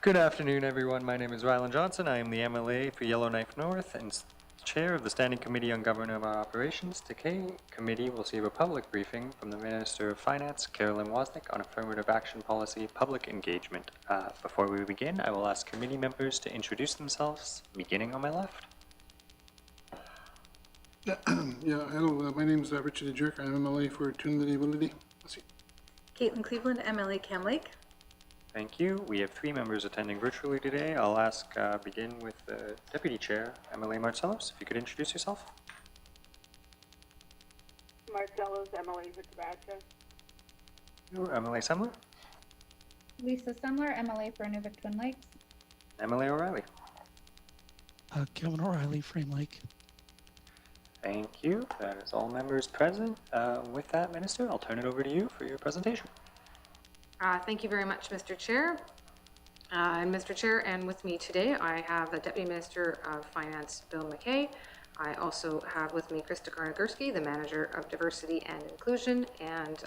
Good afternoon, everyone. My name is Rylund Johnson. I am the MLA for Yellowknife North and Chair of the Standing Committee on Government Operations. Today, committee will receive a public briefing from the Minister of Finance, Caroline Wawzonek, on Affirmative Action Policy Public Engagement. Before we begin, I will ask committee members to introduce themselves, beginning on my left. Hello, my name is Richard Jerk. I'm MLA for Trinity. Caitlin Cleveland, MLA Cam Lake. Thank you. We have 3 members attending virtually today. I'll begin with the Deputy Chair, MLA Marcellos. If you could introduce yourself. Marcellos, MLA for Tabasco. MLA Semler. Lisa Semler, MLA for Nunavut Twin Lakes. MLA O'Reilly. Kevin O'Reilly, Frame Lake. Thank you. That is all members present. With that, Minister, I'll turn it over to you for your presentation. Thank you very much, Mr. Chair. Mr. Chair, and with me today, I have the Deputy Minister of Finance, Bill McKay. I also have with me Krista Karnagurski, the Manager of Diversity and Inclusion, and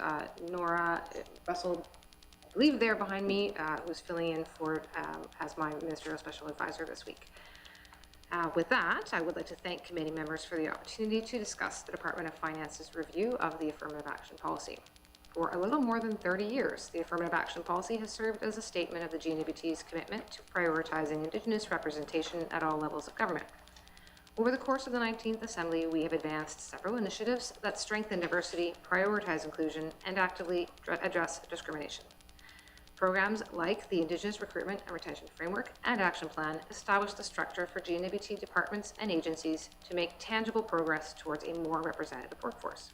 Nora Russell, I believe there behind me, who's filling in for as my Ministerial Special Advisor this week. With that, I would like to thank committee members for the opportunity to discuss the Department of Finance's review of the Affirmative Action Policy. For a little more than 30 years, the Affirmative Action Policy has served as a statement of the GNWT's commitment to prioritizing Indigenous representation at all levels of government. Over the course of the 19th Assembly, we have advanced several initiatives that strengthen diversity, prioritize inclusion, and actively address discrimination. Programs like the Indigenous Recruitment and Retention Framework and Action Plan establish the structure for GNWT departments and agencies to make tangible progress towards a more representative workforce.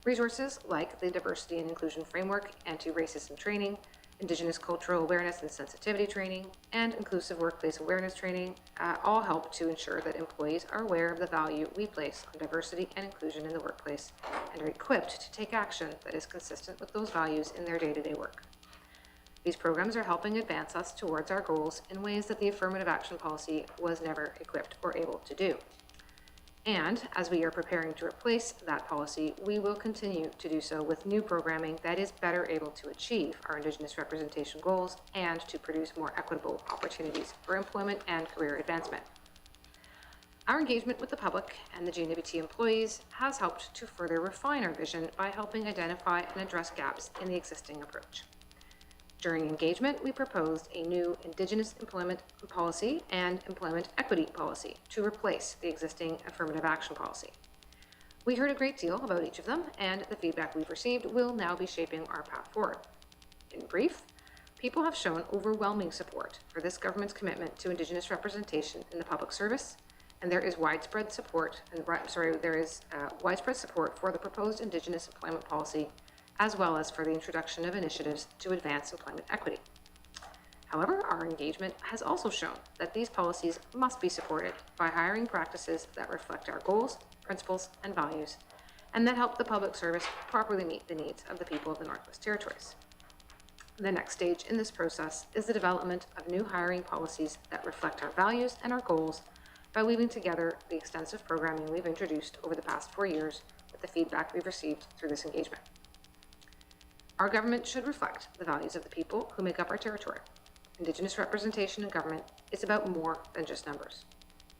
Resources like the Diversity and Inclusion Framework, Anti-Racism Training, Indigenous Cultural Awareness and Sensitivity Training, and Inclusive Workplace Awareness Training all help to ensure that employees are aware of the value we place on diversity and inclusion in the workplace and are equipped to take action that is consistent with those values in their day-to-day work. These programs are helping advance us towards our goals in ways that the Affirmative Action Policy was never equipped or able to do. And as we are preparing to replace that policy, we will continue to do so with new programming that is better able to achieve our Indigenous representation goals and to produce more equitable opportunities for employment and career advancement. Our engagement with the public and the GNWT employees has helped to further refine our vision by helping identify and address gaps in the existing approach. During engagement, we proposed a new Indigenous employment policy and employment equity policy to replace the existing Affirmative Action Policy. We heard a great deal about each of them, and the feedback we've received will now be shaping our path forward. In brief, people have shown overwhelming support for this government's commitment to Indigenous representation in the public service, and there is widespread support for the proposed Indigenous employment policy, as well as for the introduction of initiatives to advance employment equity. However, our engagement has also shown that these policies must be supported by hiring practices that reflect our goals, principles, and values, and that help the public service properly meet the needs of the people of the Northwest Territories. The next stage in this process is the development of new hiring policies that reflect our values and our goals by weaving together the extensive programming we've introduced over the past 4 years with the feedback we've received through this engagement. Our government should reflect the values of the people who make up our territory. Indigenous representation in government is about more than just numbers.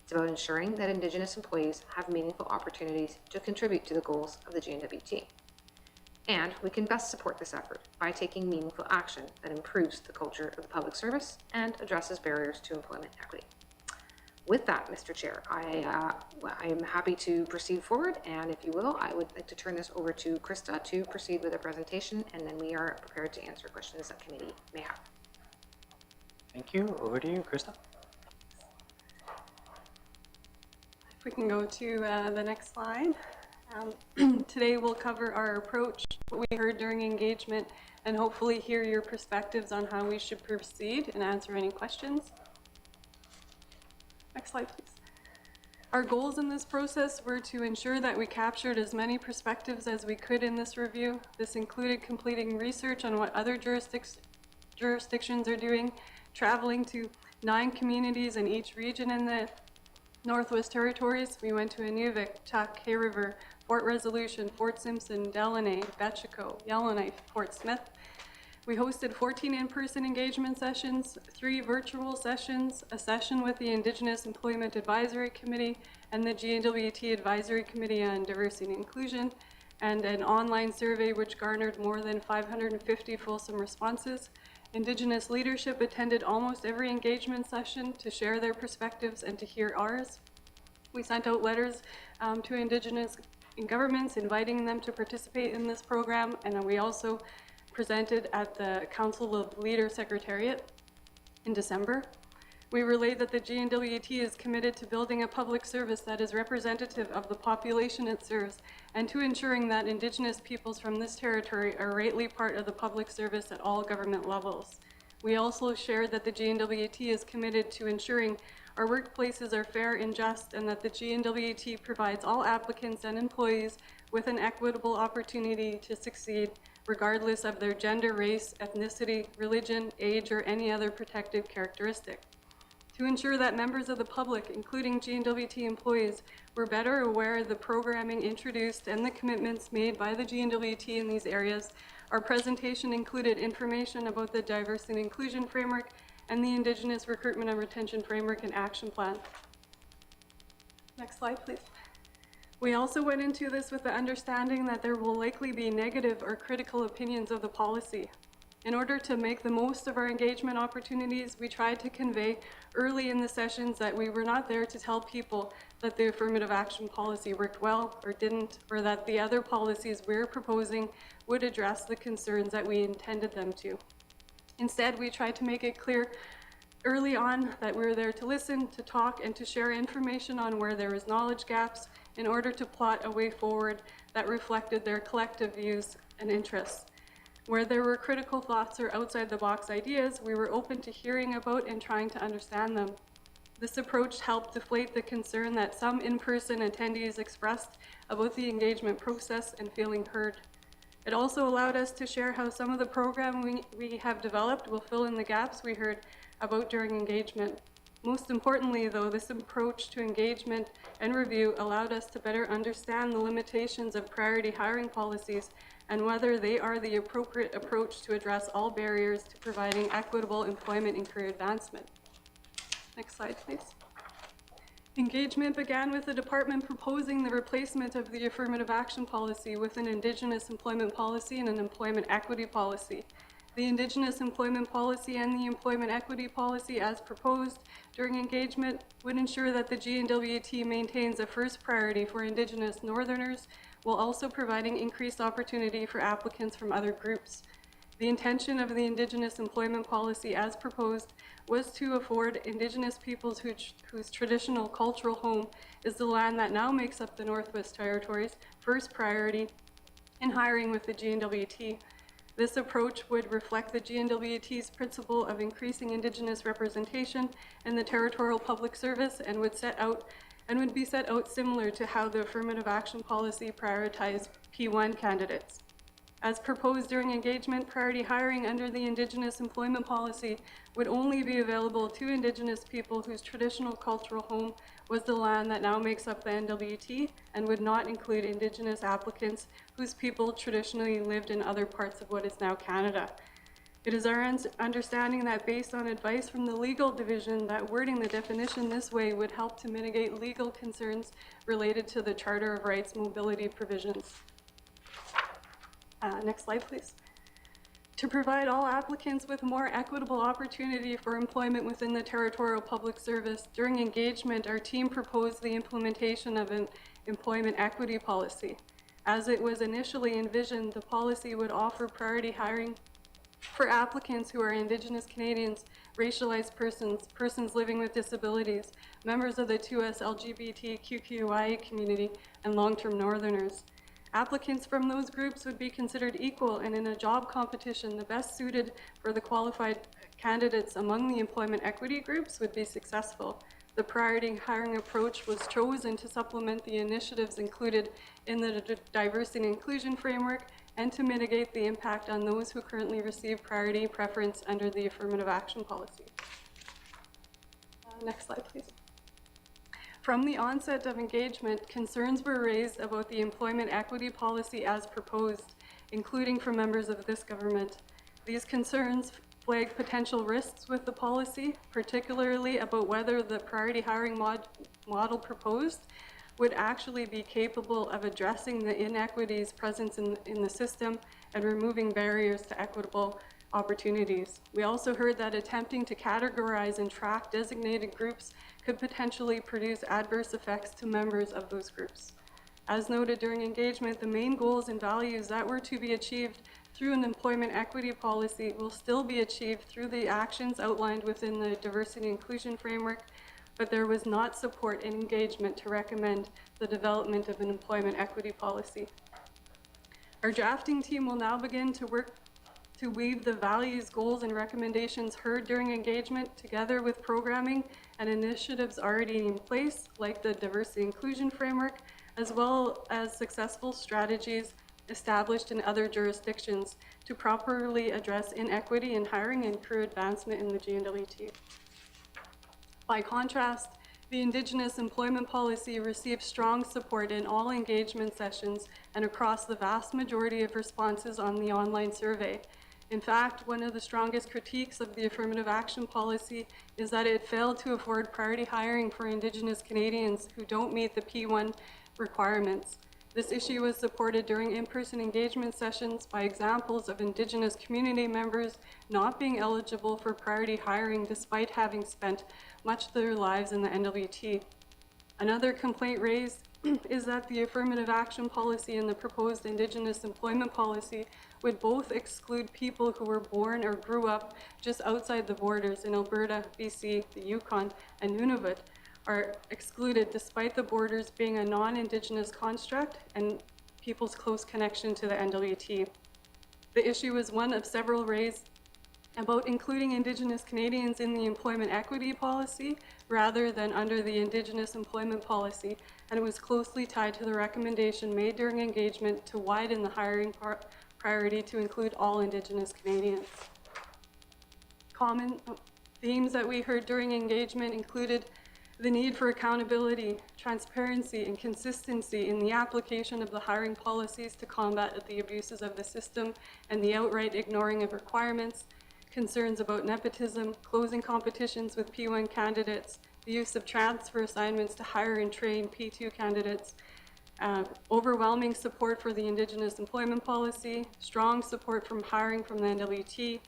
It's about ensuring that Indigenous employees have meaningful opportunities to contribute to the goals of the GNWT. And we can best support this effort by taking meaningful action that improves the culture of the public service and addresses barriers to employment equity. With that, Mr. Chair, I am happy to proceed forward, and if you will, I would like to turn this over to Krista to proceed with the presentation, and then we are prepared to answer questions that committee may have. Thank you. Over to you, Krista. If we can go to the next slide. Today we'll cover our approach, what we heard during engagement, and hopefully hear your perspectives on how we should proceed and answer any questions. Next slide, please. Our goals in this process were to ensure that we captured as many perspectives as we could in this review. This included completing research on what other jurisdictions are doing, traveling to 9 communities in each region in the Northwest Territories. We went to Inuvik, Tuk, Hay River, Fort Resolution, Fort Simpson, Delaney, Betchico, Yellowknife, Fort Smith. We hosted 14 in-person engagement sessions, 3 virtual sessions, a session with the Indigenous Employment Advisory Committee and the GNWT Advisory Committee on Diversity and Inclusion, and an online survey which garnered more than 550 fulsome responses. Indigenous leadership attended almost every engagement session to share their perspectives and to hear ours. We sent out letters to Indigenous governments inviting them to participate in this program, and we also presented at the Council of Leader Secretariat in December. We relayed that the GNWT is committed to building a public service that is representative of the population it serves and to ensuring that Indigenous peoples from this territory are rightly part of the public service at all government levels. We also shared that the GNWT is committed to ensuring our workplaces are fair and just, and that the GNWT provides all applicants and employees with an equitable opportunity to succeed, regardless of their gender, race, ethnicity, religion, age, or any other protective characteristic. To ensure that members of the public, including GNWT employees, were better aware of the programming introduced and the commitments made by the GNWT in these areas, our presentation included information about the Diversity and Inclusion Framework and the Indigenous Recruitment and Retention Framework and Action Plan. Next slide, please. We also went into this with the understanding that there will likely be negative or critical opinions of the policy. In order to make the most of our engagement opportunities, we tried to convey early in the sessions that we were not there to tell people that the affirmative action policy worked well or didn't, or that the other policies we're proposing would address the concerns that we intended them to. Instead, we tried to make it clear early on that we were there to listen, to talk, and to share information on where there was knowledge gaps in order to plot a way forward that reflected their collective views and interests. Where there were critical thoughts or outside-the-box ideas, we were open to hearing about and trying to understand them. This approach helped deflate the concern that some in-person attendees expressed about the engagement process and feeling heard. It also allowed us to share how some of the program we have developed will fill in the gaps we heard about during engagement. Most importantly, though, this approach to engagement and review allowed us to better understand the limitations of priority hiring policies and whether they are the appropriate approach to address all barriers to providing equitable employment and career advancement. Next slide, please. Engagement began with the department proposing the replacement of the affirmative action policy with an Indigenous employment policy and an employment equity policy. The Indigenous employment policy and the employment equity policy, as proposed during engagement, would ensure that the GNWT maintains a first priority for Indigenous Northerners, while also providing increased opportunity for applicants from other groups. The intention of the Indigenous employment policy, as proposed, was to afford Indigenous peoples whose traditional cultural home is the land that now makes up the Northwest Territories first priority in hiring with the GNWT. This approach would reflect the GNWT's principle of increasing Indigenous representation in the territorial public service and would be set out similar to how the affirmative action policy prioritized P1 candidates. As proposed during engagement, priority hiring under the Indigenous employment policy would only be available to Indigenous people whose traditional cultural home was the land that now makes up the NWT, and would not include Indigenous applicants whose people traditionally lived in other parts of what is now Canada. It is our understanding that, based on advice from the legal division, that wording the definition this way would help to mitigate legal concerns related to the Charter of Rights mobility provisions. Next slide, please. To provide all applicants with more equitable opportunity for employment within the territorial public service, during engagement, our team proposed the implementation of an employment equity policy. As it was initially envisioned, the policy would offer priority hiring for applicants who are Indigenous Canadians, racialized persons, persons living with disabilities, members of the 2S LGBTQIA community, and long-term Northerners. Applicants from those groups would be considered equal, and in a job competition, the best suited for the qualified candidates among the employment equity groups would be successful. The priority hiring approach was chosen to supplement the initiatives included in the Diversity and Inclusion Framework and to mitigate the impact on those who currently receive priority preference under the affirmative action policy. Next slide, please. From the onset of engagement, concerns were raised about the employment equity policy as proposed, including from members of this government. These concerns flag potential risks with the policy, particularly about whether the priority hiring model proposed would actually be capable of addressing the inequities present in the system and removing barriers to equitable opportunities. We also heard that attempting to categorize and track designated groups could potentially produce adverse effects to members of those groups. As noted during engagement, the main goals and values that were to be achieved through an employment equity policy will still be achieved through the actions outlined within the diversity and inclusion framework, but there was not support and engagement to recommend the development of an employment equity policy. Our drafting team will now begin to work to weave the values, goals, and recommendations heard during engagement together with programming and initiatives already in place, like the diversity and inclusion framework, as well as successful strategies established in other jurisdictions to properly address inequity in hiring and career advancement in the GNWT. By contrast, the Indigenous employment policy received strong support in all engagement sessions and across the vast majority of responses on the online survey. In fact, one of the strongest critiques of the affirmative action policy is that it failed to afford priority hiring for Indigenous Canadians who don't meet the P1 requirements. This issue was supported during in-person engagement sessions by examples of Indigenous community members not being eligible for priority hiring despite having spent much of their lives in the NWT. Another complaint raised is that the affirmative action policy and the proposed Indigenous employment policy would both exclude people who were born or grew up just outside the borders in Alberta, BC, the Yukon, and Nunavut are excluded despite the borders being a non-Indigenous construct and people's close connection to the NWT. The issue was one of several raised about including Indigenous Canadians in the employment equity policy rather than under the Indigenous employment policy, and it was closely tied to the recommendation made during engagement to widen the hiring priority to include all Indigenous Canadians. Common themes that we heard during engagement included the need for accountability, transparency, and consistency in the application of the hiring policies to combat the abuses of the system and the outright ignoring of requirements, concerns about nepotism, closing competitions with P1 candidates, the use of transfer assignments to hire and train P2 candidates, overwhelming support for the Indigenous employment policy, strong support from hiring from the NWT,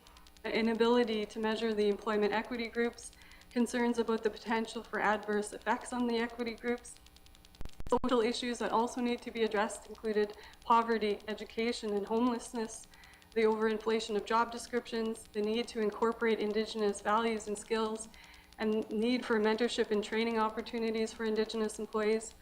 an inability to measure the employment equity groups, concerns about the potential for adverse effects on the equity groups. Social issues that also need to be addressed included poverty, education, and homelessness, the overinflation of job descriptions, the need to incorporate Indigenous values and skills, and need for mentorship and training opportunities for Indigenous employees.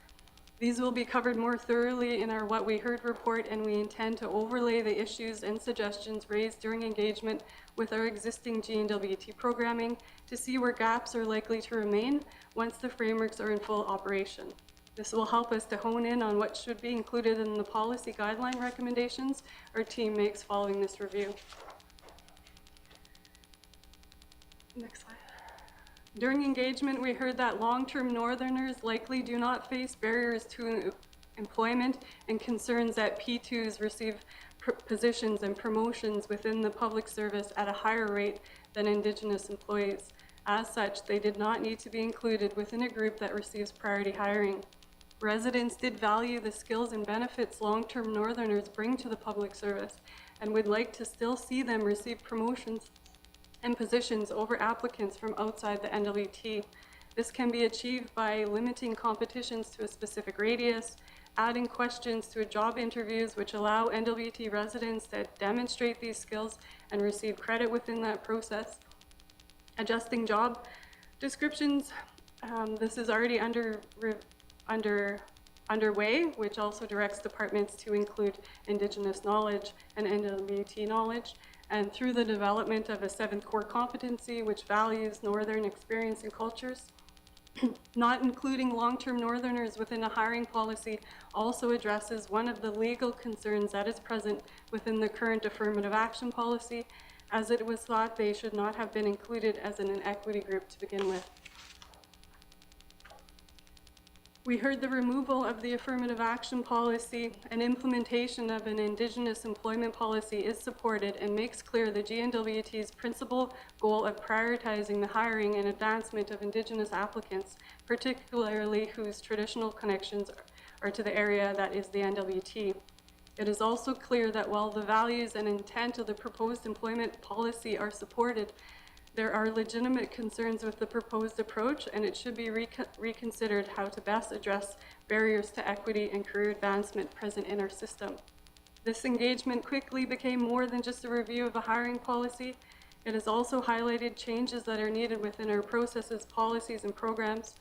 These will be covered more thoroughly in our What We Heard report, and we intend to overlay the issues and suggestions raised during engagement with our existing GNWT programming to see where gaps are likely to remain once the frameworks are in full operation. This will help us to hone in on what should be included in the policy guideline recommendations our team makes following this review. Next slide. During engagement, we heard that long-term Northerners likely do not face barriers to employment and concerns that P2s receive positions and promotions within the public service at a higher rate than Indigenous employees. As such, they did not need to be included within a group that receives priority hiring. Residents did value the skills and benefits long-term Northerners bring to the public service and would like to still see them receive promotions and positions over applicants from outside the NWT. This can be achieved by limiting competitions to a specific radius, adding questions to job interviews which allow NWT residents to demonstrate these skills and receive credit within that process, adjusting job descriptions. This is already underway, which also directs departments to include Indigenous knowledge and NWT knowledge, and through the development of a 7th core competency which values Northern experience and cultures. Not including long-term Northerners within a hiring policy also addresses one of the legal concerns that is present within the current affirmative action policy, as it was thought they should not have been included as an equity group to begin with. We heard the removal of the affirmative action policy and implementation of an Indigenous employment policy is supported and makes clear the GNWT's principal goal of prioritizing the hiring and advancement of Indigenous applicants, particularly whose traditional connections are to the area that is the NWT. It is also clear that while the values and intent of the proposed employment policy are supported, there are legitimate concerns with the proposed approach, and it should be reconsidered how to best address barriers to equity and career advancement present in our system. This engagement quickly became more than just a review of a hiring policy. It has also highlighted changes that are needed within our processes, policies, and programs.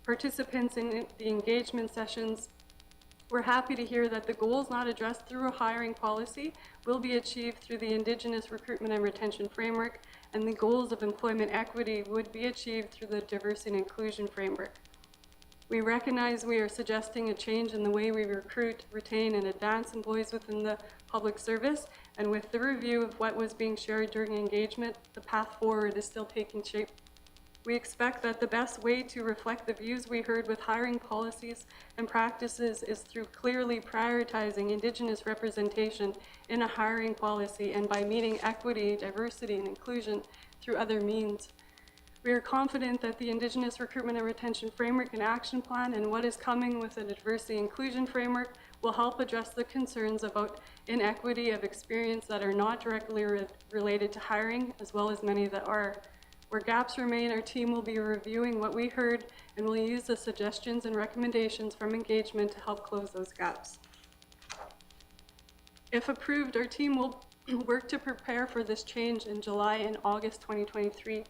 Participants in the engagement sessions were happy to hear that the goals not addressed through a hiring policy will be achieved through the Indigenous Recruitment and Retention Framework, and the goals of employment equity would be achieved through the Diversity and Inclusion Framework. We recognize we are suggesting a change in the way we recruit, retain, and advance employees within the public service, and with the review of what was being shared during engagement, the path forward is still taking shape. We expect that the best way to reflect the views we heard with hiring policies and practices is through clearly prioritizing Indigenous representation in a hiring policy and by meeting equity, diversity, and inclusion through other means. We are confident that the Indigenous Recruitment and Retention Framework and Action Plan and what is coming with the Diversity and Inclusion Framework will help address the concerns about inequity of experience that are not directly related to hiring, as well as many that are. Where gaps remain, our team will be reviewing what we heard and will use the suggestions and recommendations from engagement to help close those gaps. If approved, our team will work to prepare for this change in July and August 2023.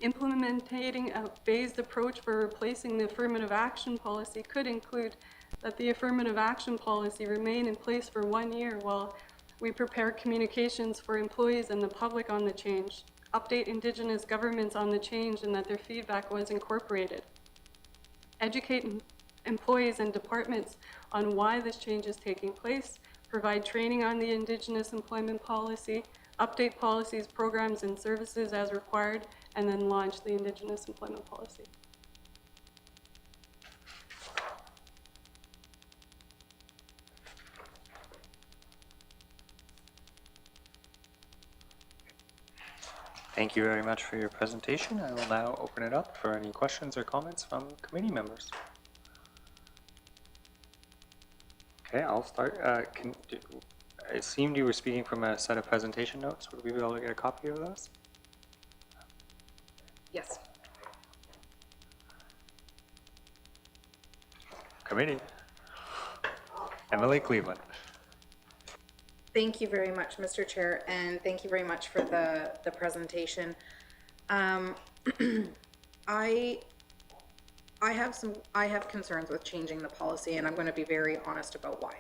Implementing a phased approach for replacing the affirmative action policy could include that the affirmative action policy remain in place for 1 year while we prepare communications for employees and the public on the change. Update Indigenous governments on the change and that their feedback was incorporated. Educate employees and departments on why this change is taking place. Provide training on the Indigenous employment policy. Update policies, programs, and services as required, and then launch the Indigenous employment policy. Thank you very much for your presentation. I will now open it up for any questions or comments from committee members. Okay, I'll start. It seemed you were speaking from a set of presentation notes. Would we be able to get a copy of those? Yes. Committee. Emily Cleveland. Thank you very much, Mr. Chair, and thank you very much for the presentation. I have concerns with changing the policy, and I'm going to be very honest about why.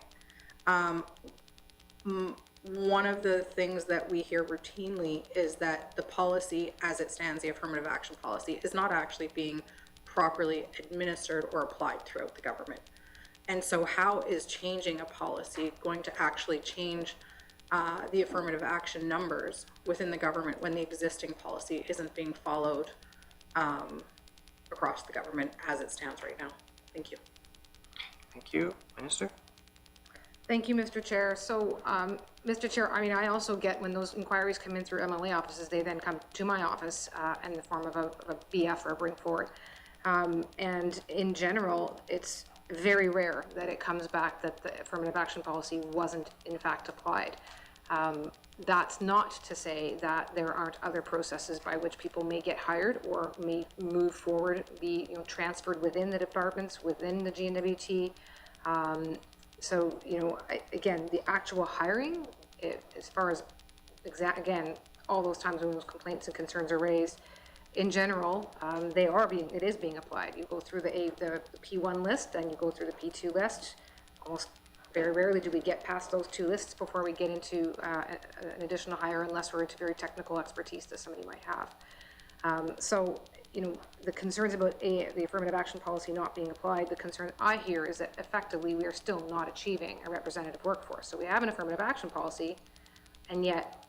One of the things that we hear routinely is that the policy, as it stands, the affirmative action policy, is not actually being properly administered or applied throughout the government. And so how is changing a policy going to actually change the affirmative action numbers within the government when the existing policy isn't being followed across the government as it stands right now? Thank you. Thank you. Minister? Thank you, Mr. Chair. So, Mr. Chair, I mean, I also get when those inquiries come in through MLA offices, they then come to my office in the form of a BF or a bring forward. And in general, it's very rare that it comes back that the affirmative action policy wasn't in fact applied. That's not to say that there aren't other processes by which people may get hired or may move forward, be transferred within the departments, within the GNWT. So, again, the actual hiring, as far as again, all those times when those complaints and concerns are raised, in general, it is being applied. You go through the P1 list, then you go through the P2 list. Almost very rarely do we get past those two lists before we get into an additional hire, unless we're into very technical expertise that somebody might have. So, the concerns about the affirmative action policy not being applied, the concern I hear is that effectively we are still not achieving a representative workforce. So we have an affirmative action policy, and yet,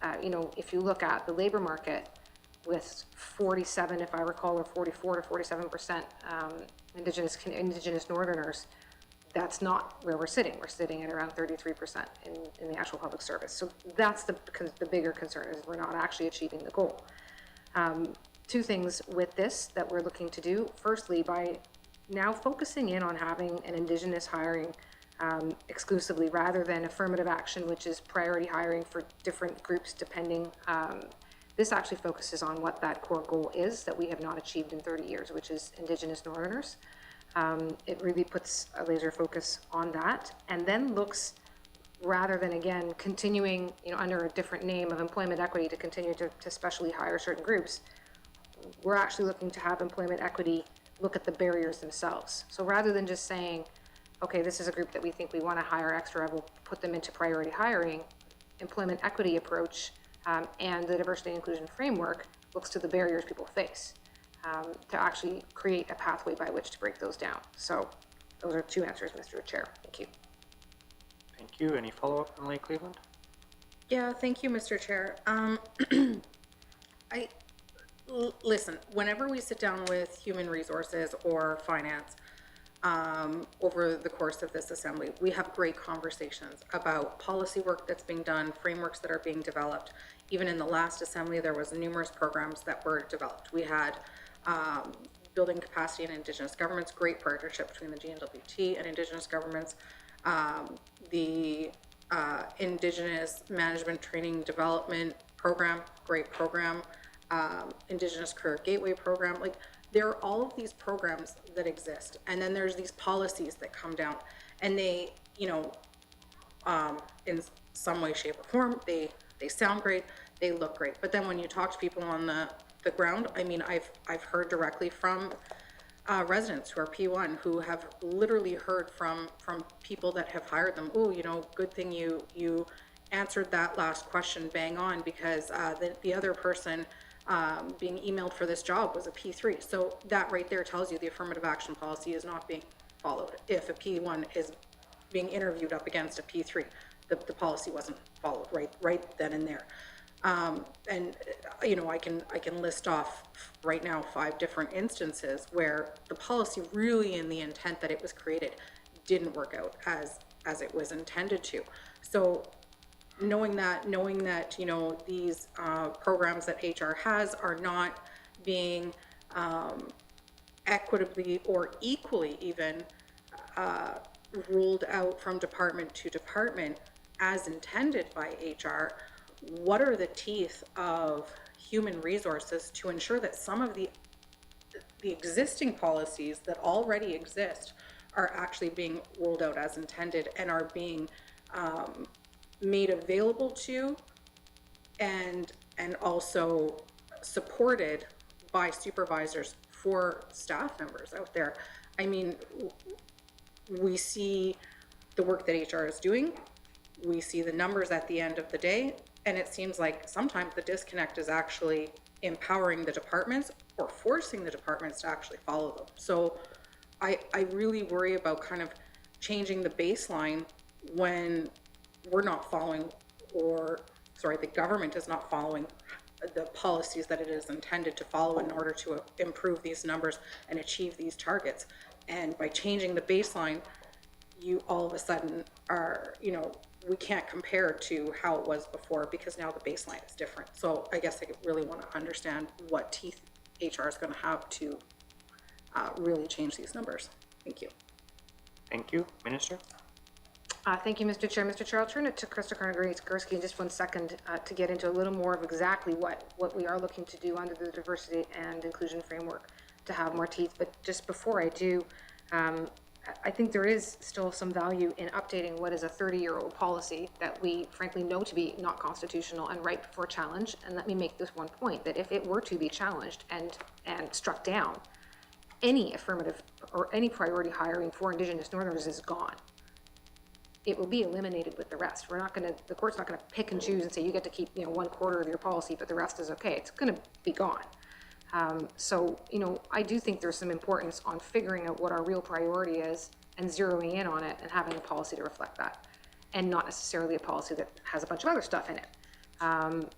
if you look at the labor market, with 47, if I recall, or 44 to 47% Indigenous Northerners, that's not where we're sitting. We're sitting at around 33% in the actual public service. So that's the bigger concern, is we're not actually achieving the goal. Two things with this that we're looking to do. Firstly, by now focusing in on having an Indigenous hiring exclusively, rather than affirmative action, which is priority hiring for different groups depending. This actually focuses on what that core goal is that we have not achieved in 30 years, which is Indigenous Northerners. It really puts a laser focus on that, and then looks, rather than again continuing, under a different name of employment equity, to continue to specially hire certain groups. We're actually looking to have employment equity look at the barriers themselves. So rather than just saying, okay, this is a group that we think we want to hire extra, we'll put them into priority hiring, employment equity approach and the diversity and inclusion framework looks to the barriers people face to actually create a pathway by which to break those down. So those are two answers, Mr. Chair. Thank you. Thank you. Any follow-up on Lake Cleveland? Yeah, thank you, Mr. Chair. Listen, whenever we sit down with human resources or finance over the course of this assembly, we have great conversations about policy work that's being done, frameworks that are being developed. Even in the last assembly, there was numerous programs that were developed. We had building capacity in Indigenous governments, great partnership between the GNWT and Indigenous governments. The Indigenous Management Training Development Program, great program. Indigenous Career Gateway Program, like there are all of these programs that exist, and then there's these policies that come down, and they, in some way, shape, or form, they sound great, they look great, but then when you talk to people on the ground, I mean, I've heard directly from residents who are P1 who have literally heard from people that have hired them. Oh, good thing you answered that last question bang on, because the other person being emailed for this job was a P3. So that right there tells you the affirmative action policy is not being followed. If a P1 is being interviewed up against a P3, the policy wasn't followed right then and there. And I can list off right now 5 different instances where the policy, really in the intent that it was created, didn't work out as it was intended to. So knowing that these programs that HR has are not being equitably or equally even ruled out from department to department as intended by HR, what are the teeth of human resources to ensure that some of the existing policies that already exist are actually being rolled out as intended and are being made available to and also supported by supervisors for staff members out there. I mean, we see the work that HR is doing, we see the numbers at the end of the day, and it seems like sometimes the disconnect is actually empowering the departments or forcing the departments to actually follow them. So I really worry about kind of changing the baseline when we're not following, the government is not following the policies that it is intended to follow in order to improve these numbers and achieve these targets. And by changing the baseline, you all of a sudden are, we can't compare to how it was before because now the baseline is different. So I guess I really want to understand what teeth HR is going to have to really change these numbers. Thank you. Thank you. Minister? Thank you, Mr. Chair. Mr. Chair, I'll turn it to Krista Karnagurski in just 1 second to get into a little more of exactly what we are looking to do under the diversity and inclusion framework to have more teeth. But just before I do, I think there is still some value in updating what is a 30-year-old policy that we frankly know to be not constitutional and ripe for challenge. And let me make this one point, that if it were to be challenged and struck down, any affirmative or any priority hiring for Indigenous Northerners is gone. It will be eliminated with the rest. The court's not gonna pick and choose and say you get to keep 1/4 of your policy, but the rest is okay. It's gonna be gone. So, I do think there's some importance on figuring out what our real priority is and zeroing in on it and having a policy to reflect that, and not necessarily a policy that has a bunch of other stuff in it.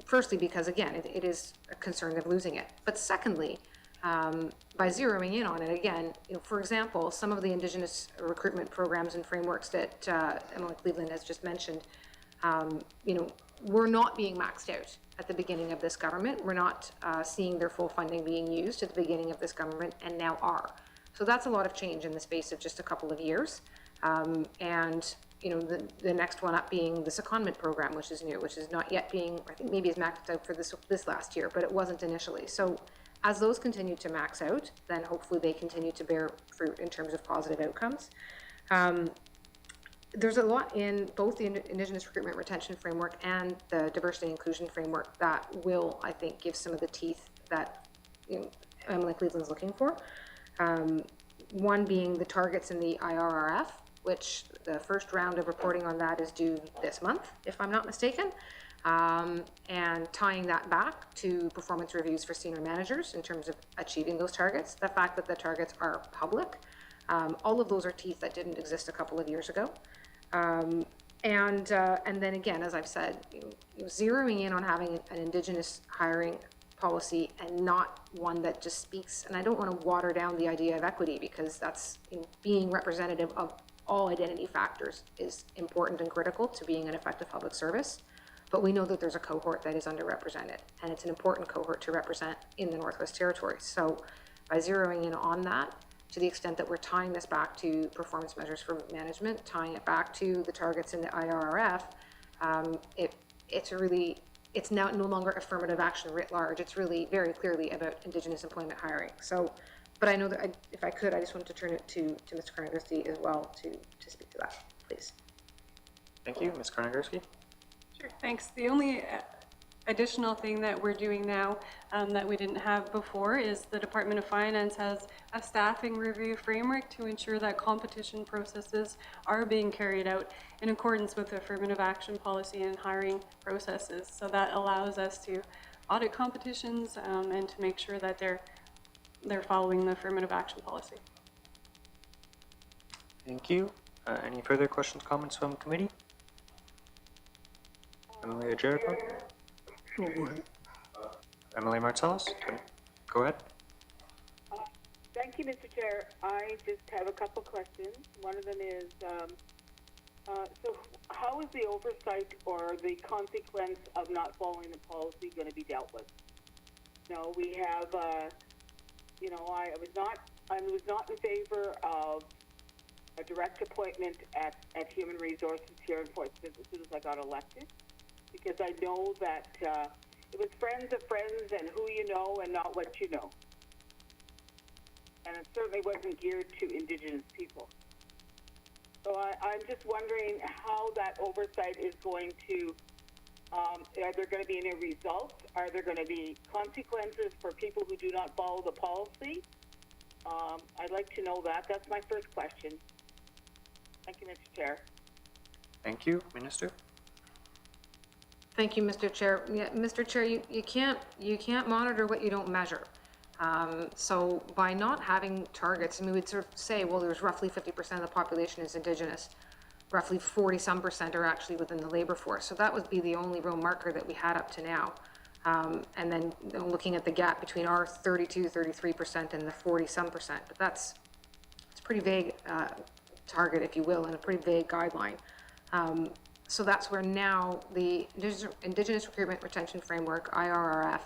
Firstly, because again, it is a concern of losing it. But secondly, by zeroing in on it again, for example, some of the Indigenous recruitment programs and frameworks that Emily Cleveland has just mentioned, were not being maxed out at the beginning of this government. We're not seeing their full funding being used at the beginning of this government, and now are. So that's a lot of change in the space of just a couple of years. And the next one up being the secondment program, which is new, which is not yet being, I think maybe is maxed out for this last year, but it wasn't initially. So as those continue to max out, then hopefully they continue to bear fruit in terms of positive outcomes. There's a lot in both the Indigenous Recruitment Retention Framework and the Diversity and Inclusion Framework that will, I think, give some of the teeth that Emily Cleveland's looking for. One being the targets in the IRRF, which the first round of reporting on that is due this month, if I'm not mistaken, and tying that back to performance reviews for senior managers in terms of achieving those targets. The fact that the targets are public, all of those are teeth that didn't exist a couple of years ago. And then again, as I've said, zeroing in on having an Indigenous hiring policy and not one that just speaks, and I don't want to water down the idea of equity, because that's being representative of all identity factors is important and critical to being an effective public service. But we know that there's a cohort that is underrepresented, and it's an important cohort to represent in the Northwest Territories. So by zeroing in on that, to the extent that we're tying this back to performance measures for management, tying it back to the targets in the IRRF, it's now no longer affirmative action writ large. It's really very clearly about Indigenous employment hiring. So, but I know that if I could, I just wanted to turn it to Mr. Carnegie as well to speak to that, please. Thank you, Ms. Karnagurski. Sure, thanks. The only additional thing that we're doing now that we didn't have before is the Department of Finance has a staffing review framework to ensure that competition processes are being carried out in accordance with the affirmative action policy and hiring processes. So that allows us to audit competitions and to make sure that they're following the affirmative action policy. Thank you. Any further questions, comments from committee? Emily Jericho? Oh, go ahead. Emily Marcellus? Go ahead. Thank you, Mr. Chair. I just have a couple questions. One of them is, so how is the oversight or the consequence of not following the policy going to be dealt with? No, we have, I was not in favor of a direct appointment at Human Resources here in Fort Smith as soon as I got elected, because I know that it was friends of friends and who you know and not what you know. And it certainly wasn't geared to Indigenous people. So I'm just wondering how that oversight is going to, are there going to be any results? Are there going to be consequences for people who do not follow the policy? I'd like to know that. That's my first question. Thank you, Mr. Chair. Thank you, Minister. Thank you, Mr. Chair. Yeah, Mr. Chair, you can't monitor what you don't measure. So by not having targets, I mean, we'd sort of say, well, there's roughly 50% of the population is Indigenous, roughly 40-some% are actually within the labor force. So that would be the only real marker that we had up to now. And then looking at the gap between our 33% and the 40-some%, but it's a pretty vague target, if you will, and a pretty vague guideline. So that's where now the Indigenous Recruitment Retention Framework, IRRF,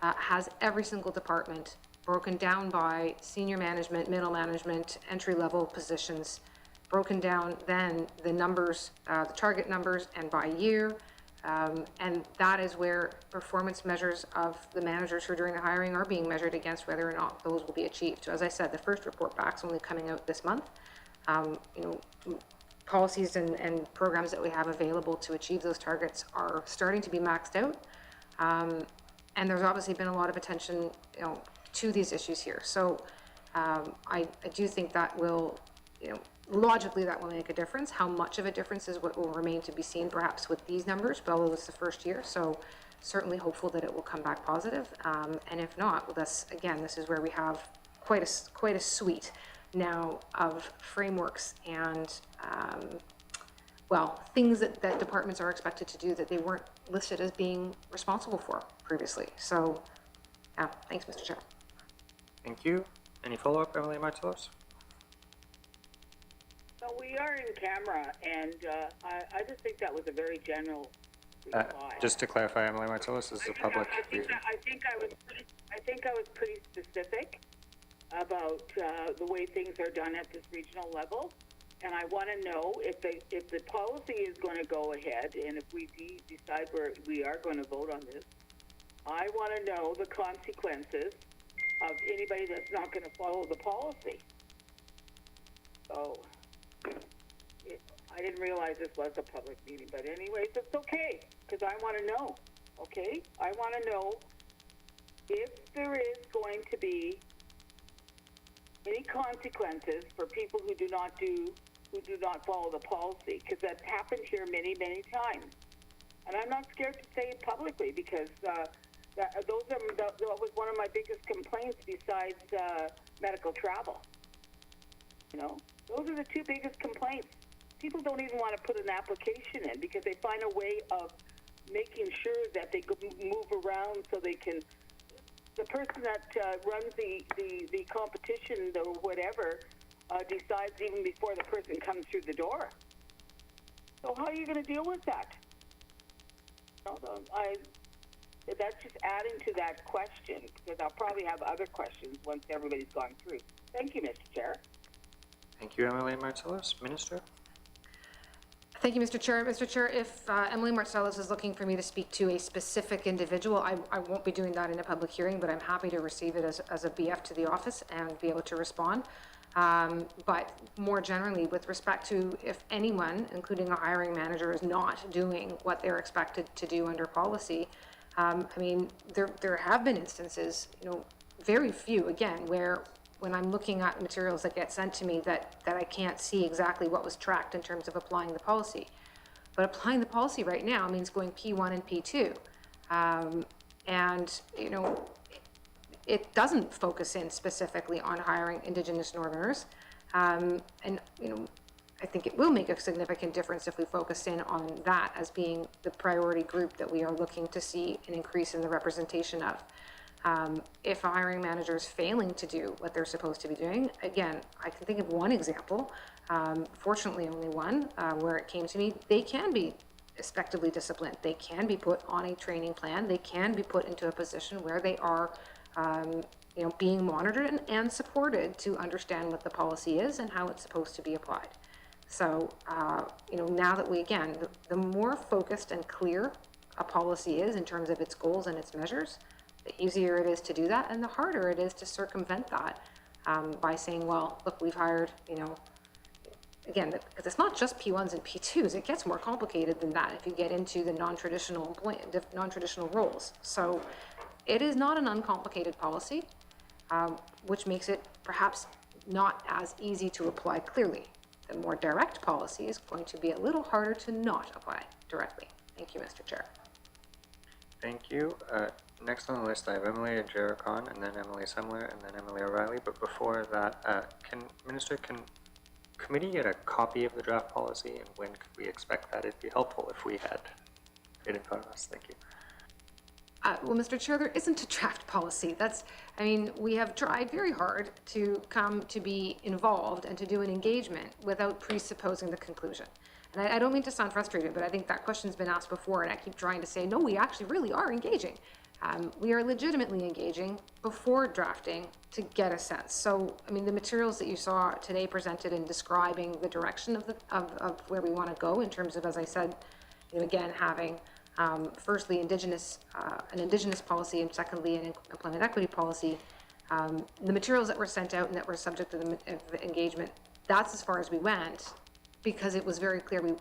has every single department broken down by senior management, middle management, entry-level positions, broken down then the numbers, the target numbers, and by year. And that is where performance measures of the managers who are doing the hiring are being measured against whether or not those will be achieved. So as I said, the first report back's only coming out this month. Policies and programs that we have available to achieve those targets are starting to be maxed out. And there's obviously been a lot of attention, to these issues here. So I do think that will, logically that will make a difference. How much of a difference is what will remain to be seen perhaps with these numbers, but although it's the first year. So certainly hopeful that it will come back positive. And if not, well, this is where we have quite a suite now of frameworks and things that departments are expected to do that they weren't listed as being responsible for previously. So, yeah, thanks, Mr. Chair. Thank you. Any follow-up, Emily Martelos? So we are in camera, and I just think that was a very general reply. Just to clarify, Emily Martelos, this is a public briefing. I think I was pretty specific about the way things are done at this regional level, and I want to know if the policy is going to go ahead, and if we decide we are going to vote on this. I want to know the consequences of anybody that's not going to follow the policy. So I didn't realize this was a public meeting, but anyways, it's okay, because I want to know, okay? I want to know if there is going to be any consequences for people who do not follow the policy, because that's happened here many, many times. And I'm not scared to say it publicly, because that was one of my biggest complaints besides medical travel. You know, those are the two biggest complaints. People don't even want to put an application in because they find a way of making sure that they move around so they can. The person that runs the competition or whatever decides even before the person comes through the door. So how are you going to deal with that? That's just adding to that question, because I'll probably have other questions once everybody's gone through. Thank you, Mr. Chair. Thank you, Emily Martelos. Minister? Thank you, Mr. Chair. Mr. Chair, if Emily Martelos is looking for me to speak to a specific individual, I won't be doing that in a public hearing, but I'm happy to receive it as a BF to the office and be able to respond. But more generally, with respect to if anyone, including a hiring manager, is not doing what they're expected to do under policy, I mean, there have been instances, you know, very few, again, where when I'm looking at materials that get sent to me that I can't see exactly what was tracked in terms of applying the policy. But applying the policy right now means going P1 and P2. And, you know, it doesn't focus in specifically on hiring Indigenous Northerners. And, you know, I think it will make a significant difference if we focus in on that as being the priority group that we are looking to see an increase in the representation of. If a hiring manager is failing to do what they're supposed to be doing, again, I can think of one example, fortunately only one, where it came to me, they can be effectively disciplined. They can be put on a training plan. They can be put into a position where they are, you know, being monitored and supported to understand what the policy is and how it's supposed to be applied. So, you know, now that we, again, the more focused and clear a policy is in terms of its goals and its measures, the easier it is to do that, and the harder it is to circumvent that by saying, well, look, we've hired, you know, again, because it's not just P1s and P2s, it gets more complicated than that if you get into the non-traditional roles. So it is not an uncomplicated policy, which makes it perhaps not as easy to apply clearly. The more direct policy is going to be a little harder to not apply directly. Thank you, Mr. Chair. Thank you. Next on the list, I have Emily Jericon, and then Emily Semler, and then Emily O'Reilly. But before that, can committee get a copy of the draft policy, and when could we expect that? It'd be helpful if we had it in front of us. Thank you. Well, Mr. Chair, there isn't a draft policy. I mean, we have tried very hard to come to be involved and to do an engagement without presupposing the conclusion. And I don't mean to sound frustrated, but I think that question's been asked before, and I keep trying to say, no, we actually really are engaging. We are legitimately engaging before drafting to get a sense. So, I mean, the materials that you saw today presented in describing the direction of where we want to go in terms of, as I said, you know, again, having firstly an Indigenous policy, and secondly an employment equity policy. The materials that were sent out and that were subject to the engagement, that's as far as we went, because it was very clear we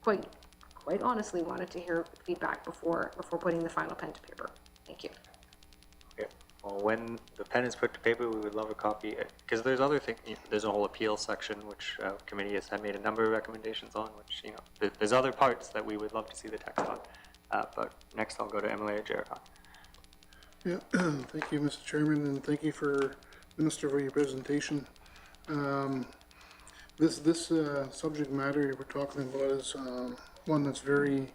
quite honestly wanted to hear feedback before putting the final pen to paper. Thank you. Okay. Well, when the pen is put to paper, we would love a copy, because there's other things. There's a whole appeal section, which committee has made a number of recommendations on. Which, you know, there's other parts that we would love to see the text on. But next, I'll go to Emily Jericon. Yeah, thank you, Mr. Chairman, and thank you, Minister, for your presentation. This subject matter we're talking about is one that's very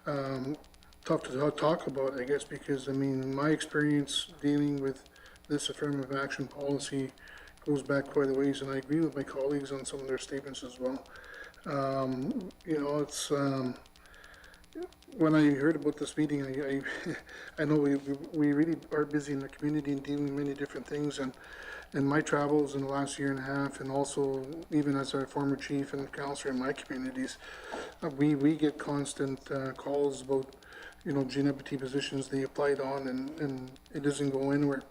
tough to talk about, I guess, because, I mean, my experience dealing with this affirmative action policy goes back quite a ways, and I agree with my colleagues on some of their statements as well. You know, it's, when I heard about this meeting, I know we really are busy in the community and dealing with many different things, and in my travels in the last year and a half, and also even as a former chief and counselor in my communities, we get constant calls about, you know, GNPT positions they applied on, and it doesn't go anywhere.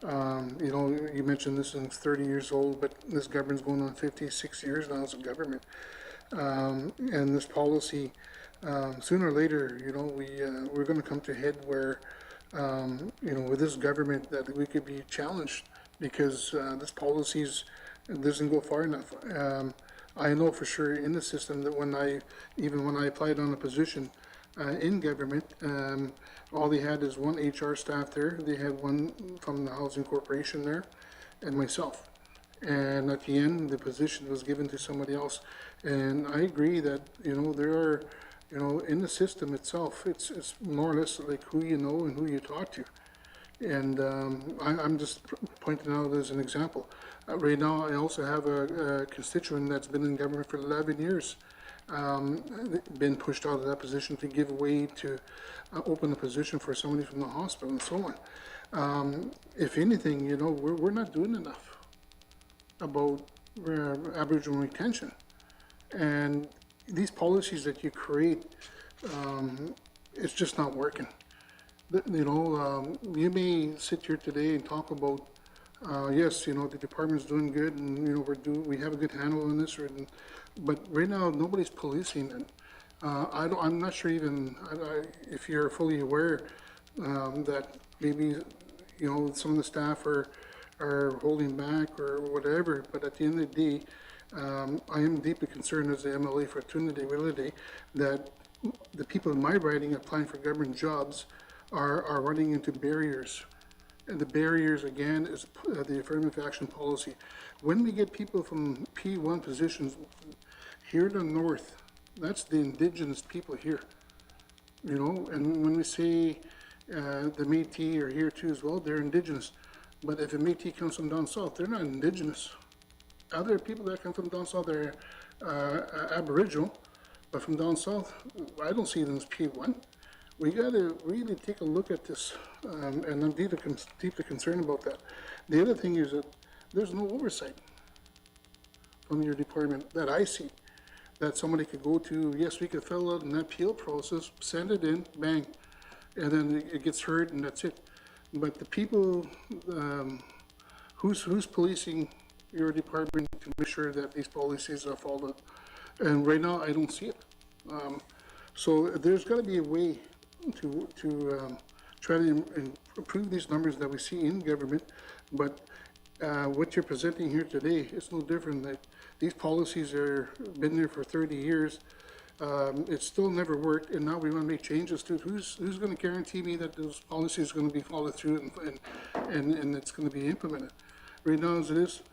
You know, you mentioned this is 30 years old, but this government's going on 56 years now as a government. And this policy, sooner or later, you know, we're going to come to a head where, you know, with this government that we could be challenged because this policies doesn't go far enough. I know for sure in the system that even when I applied on a position in government, all they had is one HR staff there. They had one from the Housing Corporation there, and myself. And at the end, the position was given to somebody else. And I agree that, you know, there are, you know, in the system itself, it's more or less like who you know and who you talk to. And I'm just pointing out as an example. Right now, I also have a constituent that's been in government for 11 years, been pushed out of that position to give way to open a position for somebody from the hospital and so on. If anything, you know, we're not doing enough about Aboriginal retention. And these policies that you create, it's just not working. You know, you may sit here today and talk about, yes, you know, the department's doing good, and you know we have a good handle on this, but right now nobody's policing it. I'm not sure even if you're fully aware that maybe, you know, some of the staff are holding back or whatever. But at the end of the day, I am deeply concerned as the MLA for Trinity that the people in my riding applying for government jobs are running into barriers. And the barriers, again, is the affirmative action policy. When we get people from P1 positions here to the north, that's the Indigenous people here, you know. And when we say the Métis are here too as well, they're Indigenous. But if a Métis comes from down south, they're not Indigenous. Other people that come from down south are Aboriginal, but from down south, I don't see them as P1. We got to really take a look at this, and I'm deeply concerned about that. The other thing is that there's no oversight from your department that I see, that somebody could go to. Yes, we could fill out an appeal process, send it in, bang, and then it gets heard, and that's it. But the people, who's policing your department to make sure that these policies are followed? And right now, I don't see it. So there's got to be a way to try to improve these numbers that we see in government, but what you're presenting here today is no different. That these policies are been there for 30 years. It's still never worked, and now we want to make changes to it. Who's going to guarantee me that those policies are going to be followed through and it's going to be implemented? Right now, as it is,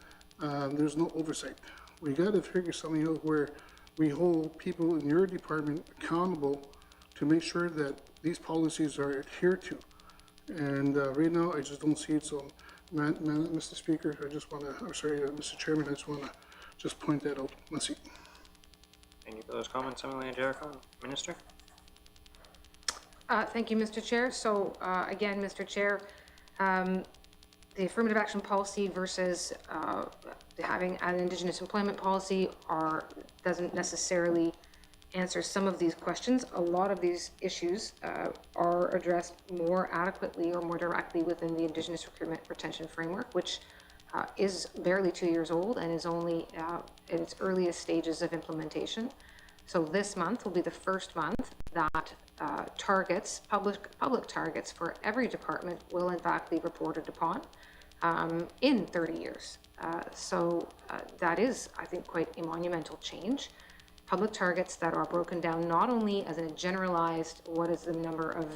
there's no oversight. We got to figure something out where we hold people in your department accountable to make sure that these policies are adhered to. And right now, I just don't see it. So, Mr. Speaker, I just want to, Mr. Chairman, I just want to just point that out. Let's see. Thank you for those comments, Emily and Jericho. Minister? Thank you, Mr. Chair. So again, Mr. Chair, the affirmative action policy versus having an Indigenous employment policy doesn't necessarily answer some of these questions. A lot of these issues are addressed more adequately or more directly within the Indigenous recruitment retention framework, which is barely 2 years old and is only in its earliest stages of implementation. So this month will be the first month that targets, public targets for every department will in fact be reported upon in 30 years. So that is, I think, quite a monumental change. Public targets that are broken down not only as a generalized what is the number of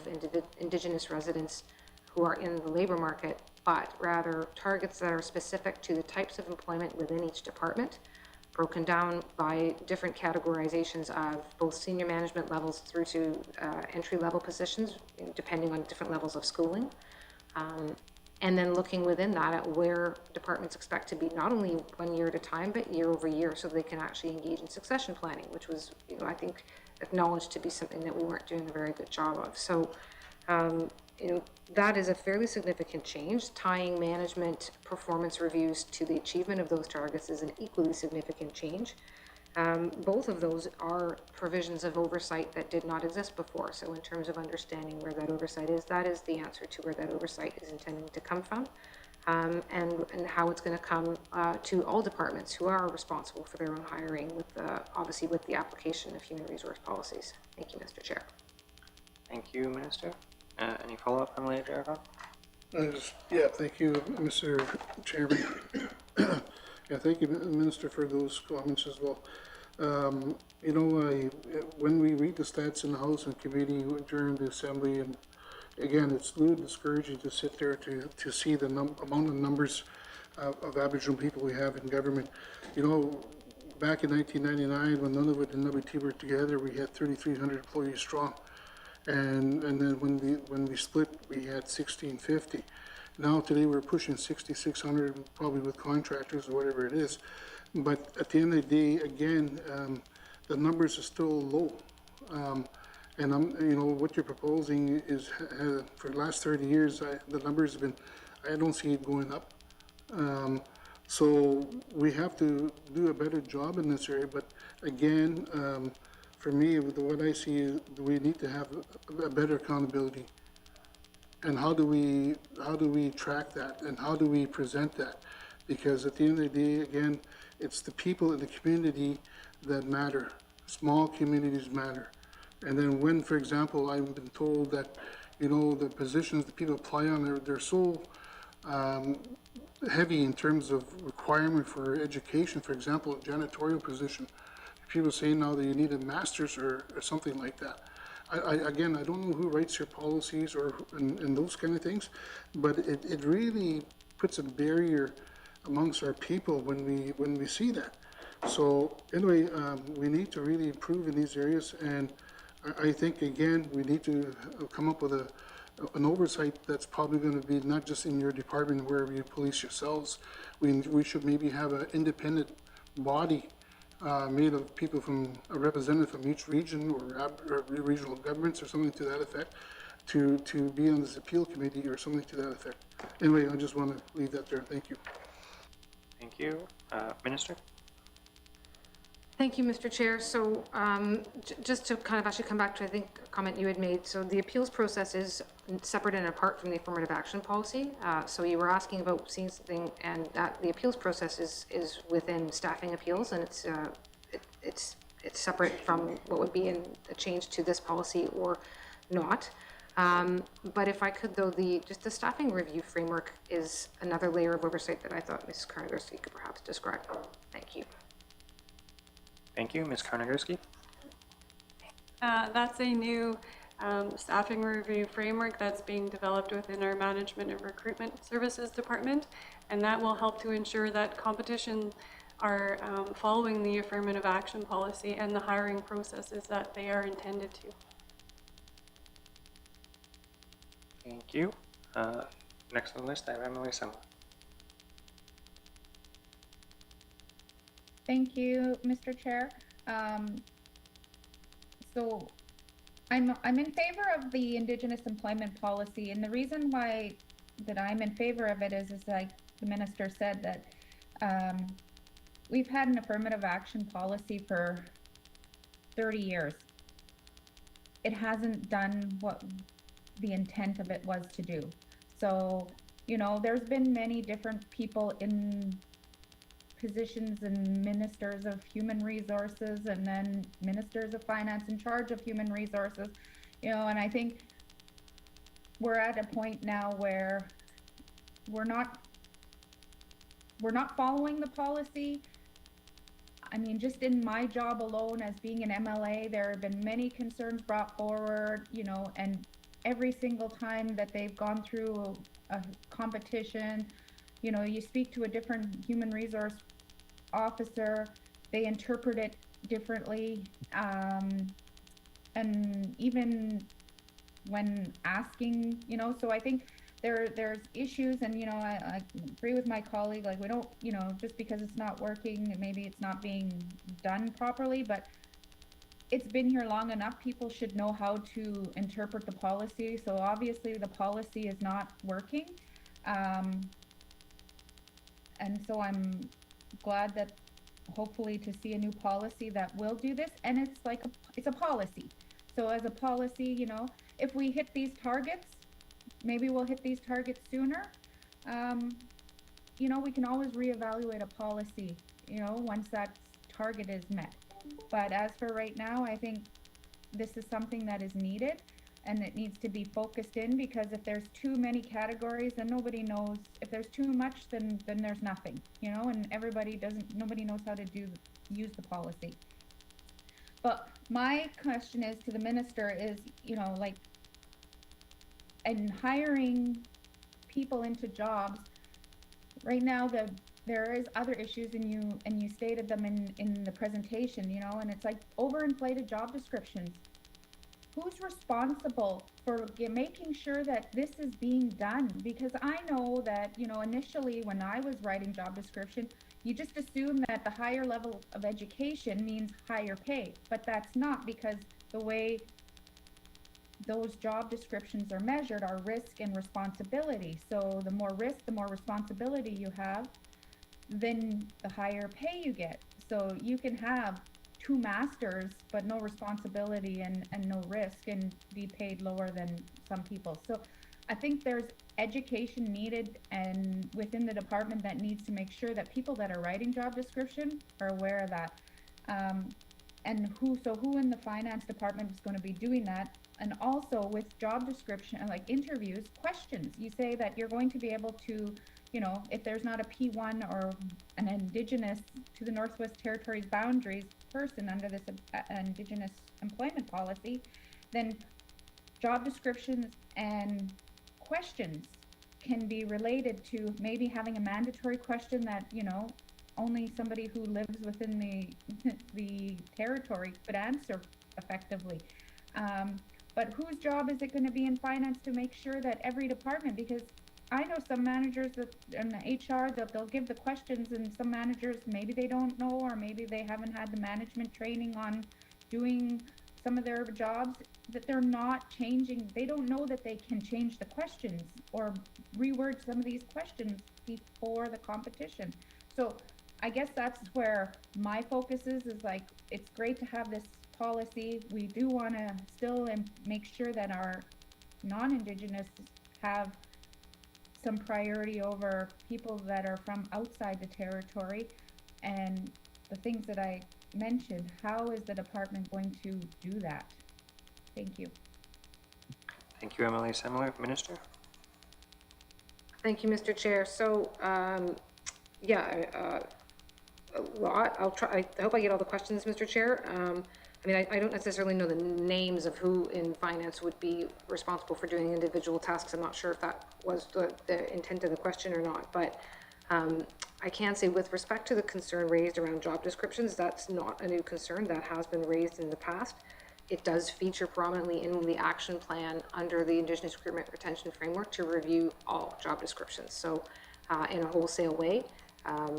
Indigenous residents who are in the labor market, but rather targets that are specific to the types of employment within each department, broken down by different categorizations of both senior management levels through to entry-level positions, depending on different levels of schooling. and then looking within that at where departments expect to be not only 1 year at a time, but year over year, so they can actually engage in succession planning, which was, I think, acknowledged to be something that we weren't doing a very good job of. So, that is a fairly significant change. Tying management performance reviews to the achievement of those targets is an equally significant change. Both of those are provisions of oversight that did not exist before. So in terms of understanding where that oversight is, that is the answer to where that oversight is intending to come from, and how it's going to come to all departments who are responsible for their own hiring, with obviously with the application of human resource policies. Thank you, Mr. Chair. Thank you, Minister. Any follow-up, Emily Jargon? Yeah, thank you, Mr. Chairman. Yeah, thank you, Minister, for those comments as well. When we read the stats in the House and committee during the assembly, and again, it's a little discouraging to sit there to see the amount of numbers of Aboriginal people we have in government. Back in 1999, when Nunavut and NWT were together, we had 3,300 employees strong. And then when we split, we had 1,650. Now today we're pushing 6,600, probably with contractors or whatever it is. But at the end of the day, again, the numbers are still low. And what you're proposing is, for the last 30 years, the numbers have been, I don't see it going up. So we have to do a better job in this area. But again, for me, what I see is we need to have a better accountability. And how do we track that, and how do we present that? Because at the end of the day, again, it's the people in the community that matter. Small communities matter. And then when, for example, I've been told that, the positions that people apply on, they're so heavy in terms of requirement for education. For example, a janitorial position, people say now that you need a master's or something like that. Again, I don't know who writes your policies and those kind of things, but it really puts a barrier amongst our people when we see that. So anyway, we need to really improve in these areas, and I think, again, we need to come up with an oversight that's probably going to be not just in your department wherever you police yourselves. We should maybe have an independent body made of people from a representative from each region or regional governments or something to that effect, to be on this appeal committee or something to that effect. Anyway, I just want to leave that there. Thank you. Thank you. Minister? Thank you, Mr. Chair. So just to kind of actually come back to, I think, a comment you had made. So the appeals process is separate and apart from the affirmative action policy. So you were asking about seeing something, and that the appeals process is within staffing appeals, and it's separate from what would be a change to this policy or not. But if I could, though, the staffing review framework is another layer of oversight that I thought Ms. Karnagurski could perhaps describe. Thank you. Thank you. Ms. Karnagurski? That's a new staffing review framework that's being developed within our Management and Recruitment Services Department, and that will help to ensure that competition are following the affirmative action policy and the hiring processes that they are intended to. Thank you. Next on the list, I have Emily Summer. Thank you, Mr. Chair. So I'm in favor of the Indigenous employment policy, and the reason why that I'm in favor of it is like the minister said, that we've had an affirmative action policy for 30 years. It hasn't done what the intent of it was to do. So, there's been many different people in positions and ministers of human resources, and then ministers of finance in charge of human resources, and I think we're at a point now where we're not following the policy. I mean, just in my job alone as being an MLA, there have been many concerns brought forward, and every single time that they've gone through a competition, you speak to a different human resource officer, they interpret it differently, and even when asking, so I think there's issues, and, you know, I agree with my colleague, like, we don't, you know, just because it's not working, maybe it's not being done properly, but it's been here long enough, people should know how to interpret the policy, so obviously the policy is not working. And so I'm glad that hopefully to see a new policy that will do this, and it's like it's a policy. So as a policy, you know, if we hit these targets, maybe we'll hit these targets sooner. You know, we can always reevaluate a policy, you know, once that target is met. But as for right now, I think this is something that is needed, and it needs to be focused in, because if there's too many categories, then nobody knows. If there's too much, then there's nothing, you know, and nobody knows how to use the policy. But my question is to the minister is, you know, like, in hiring people into jobs, right now there is other issues, and you stated them in the presentation, you know, and it's like overinflated job descriptions. Who's responsible for making sure that this is being done? Because I know that, you know, initially when I was writing job description, you just assume that the higher level of education means higher pay, but that's not, because the way those job descriptions are measured are risk and responsibility. So the more risk, the more responsibility you have, then the higher pay you get. So you can have 2 masters but no responsibility and no risk, and be paid lower than some people. So I think there's education needed, and within the department, that needs to make sure that people that are writing job description are aware of that. And who in the finance department is going to be doing that? And also with job description, like interviews, questions. You say that you're going to be able to, you know, if there's not a P1 or an Indigenous to the Northwest Territories boundaries person under this Indigenous employment policy, then job descriptions and questions can be related to maybe having a mandatory question that, you know, only somebody who lives within the territory could answer effectively. But whose job is it going to be in finance to make sure that every department, because I know some managers that in the HR that they'll give the questions, and some managers maybe they don't know, or maybe they haven't had the management training on doing some of their jobs, that they're not changing. They don't know that they can change the questions or reword some of these questions before the competition. So I guess that's where my focus is like, it's great to have this policy. We do want to still make sure that our non-Indigenous have some priority over people that are from outside the territory. And the things that I mentioned, how is the department going to do that? Thank you. Thank you, Emily Semler. Minister? Thank you, Mr. Chair. So, yeah, a lot. I'll try. I hope I get all the questions, Mr. Chair. I mean, I don't necessarily know the names of who in finance would be responsible for doing individual tasks. I'm not sure if that was the intent of the question or not, but I can say with respect to the concern raised around job descriptions, that's not a new concern. That has been raised in the past. It does feature prominently in the action plan under the Indigenous Recruitment Retention Framework to review all job descriptions. So in a wholesale way.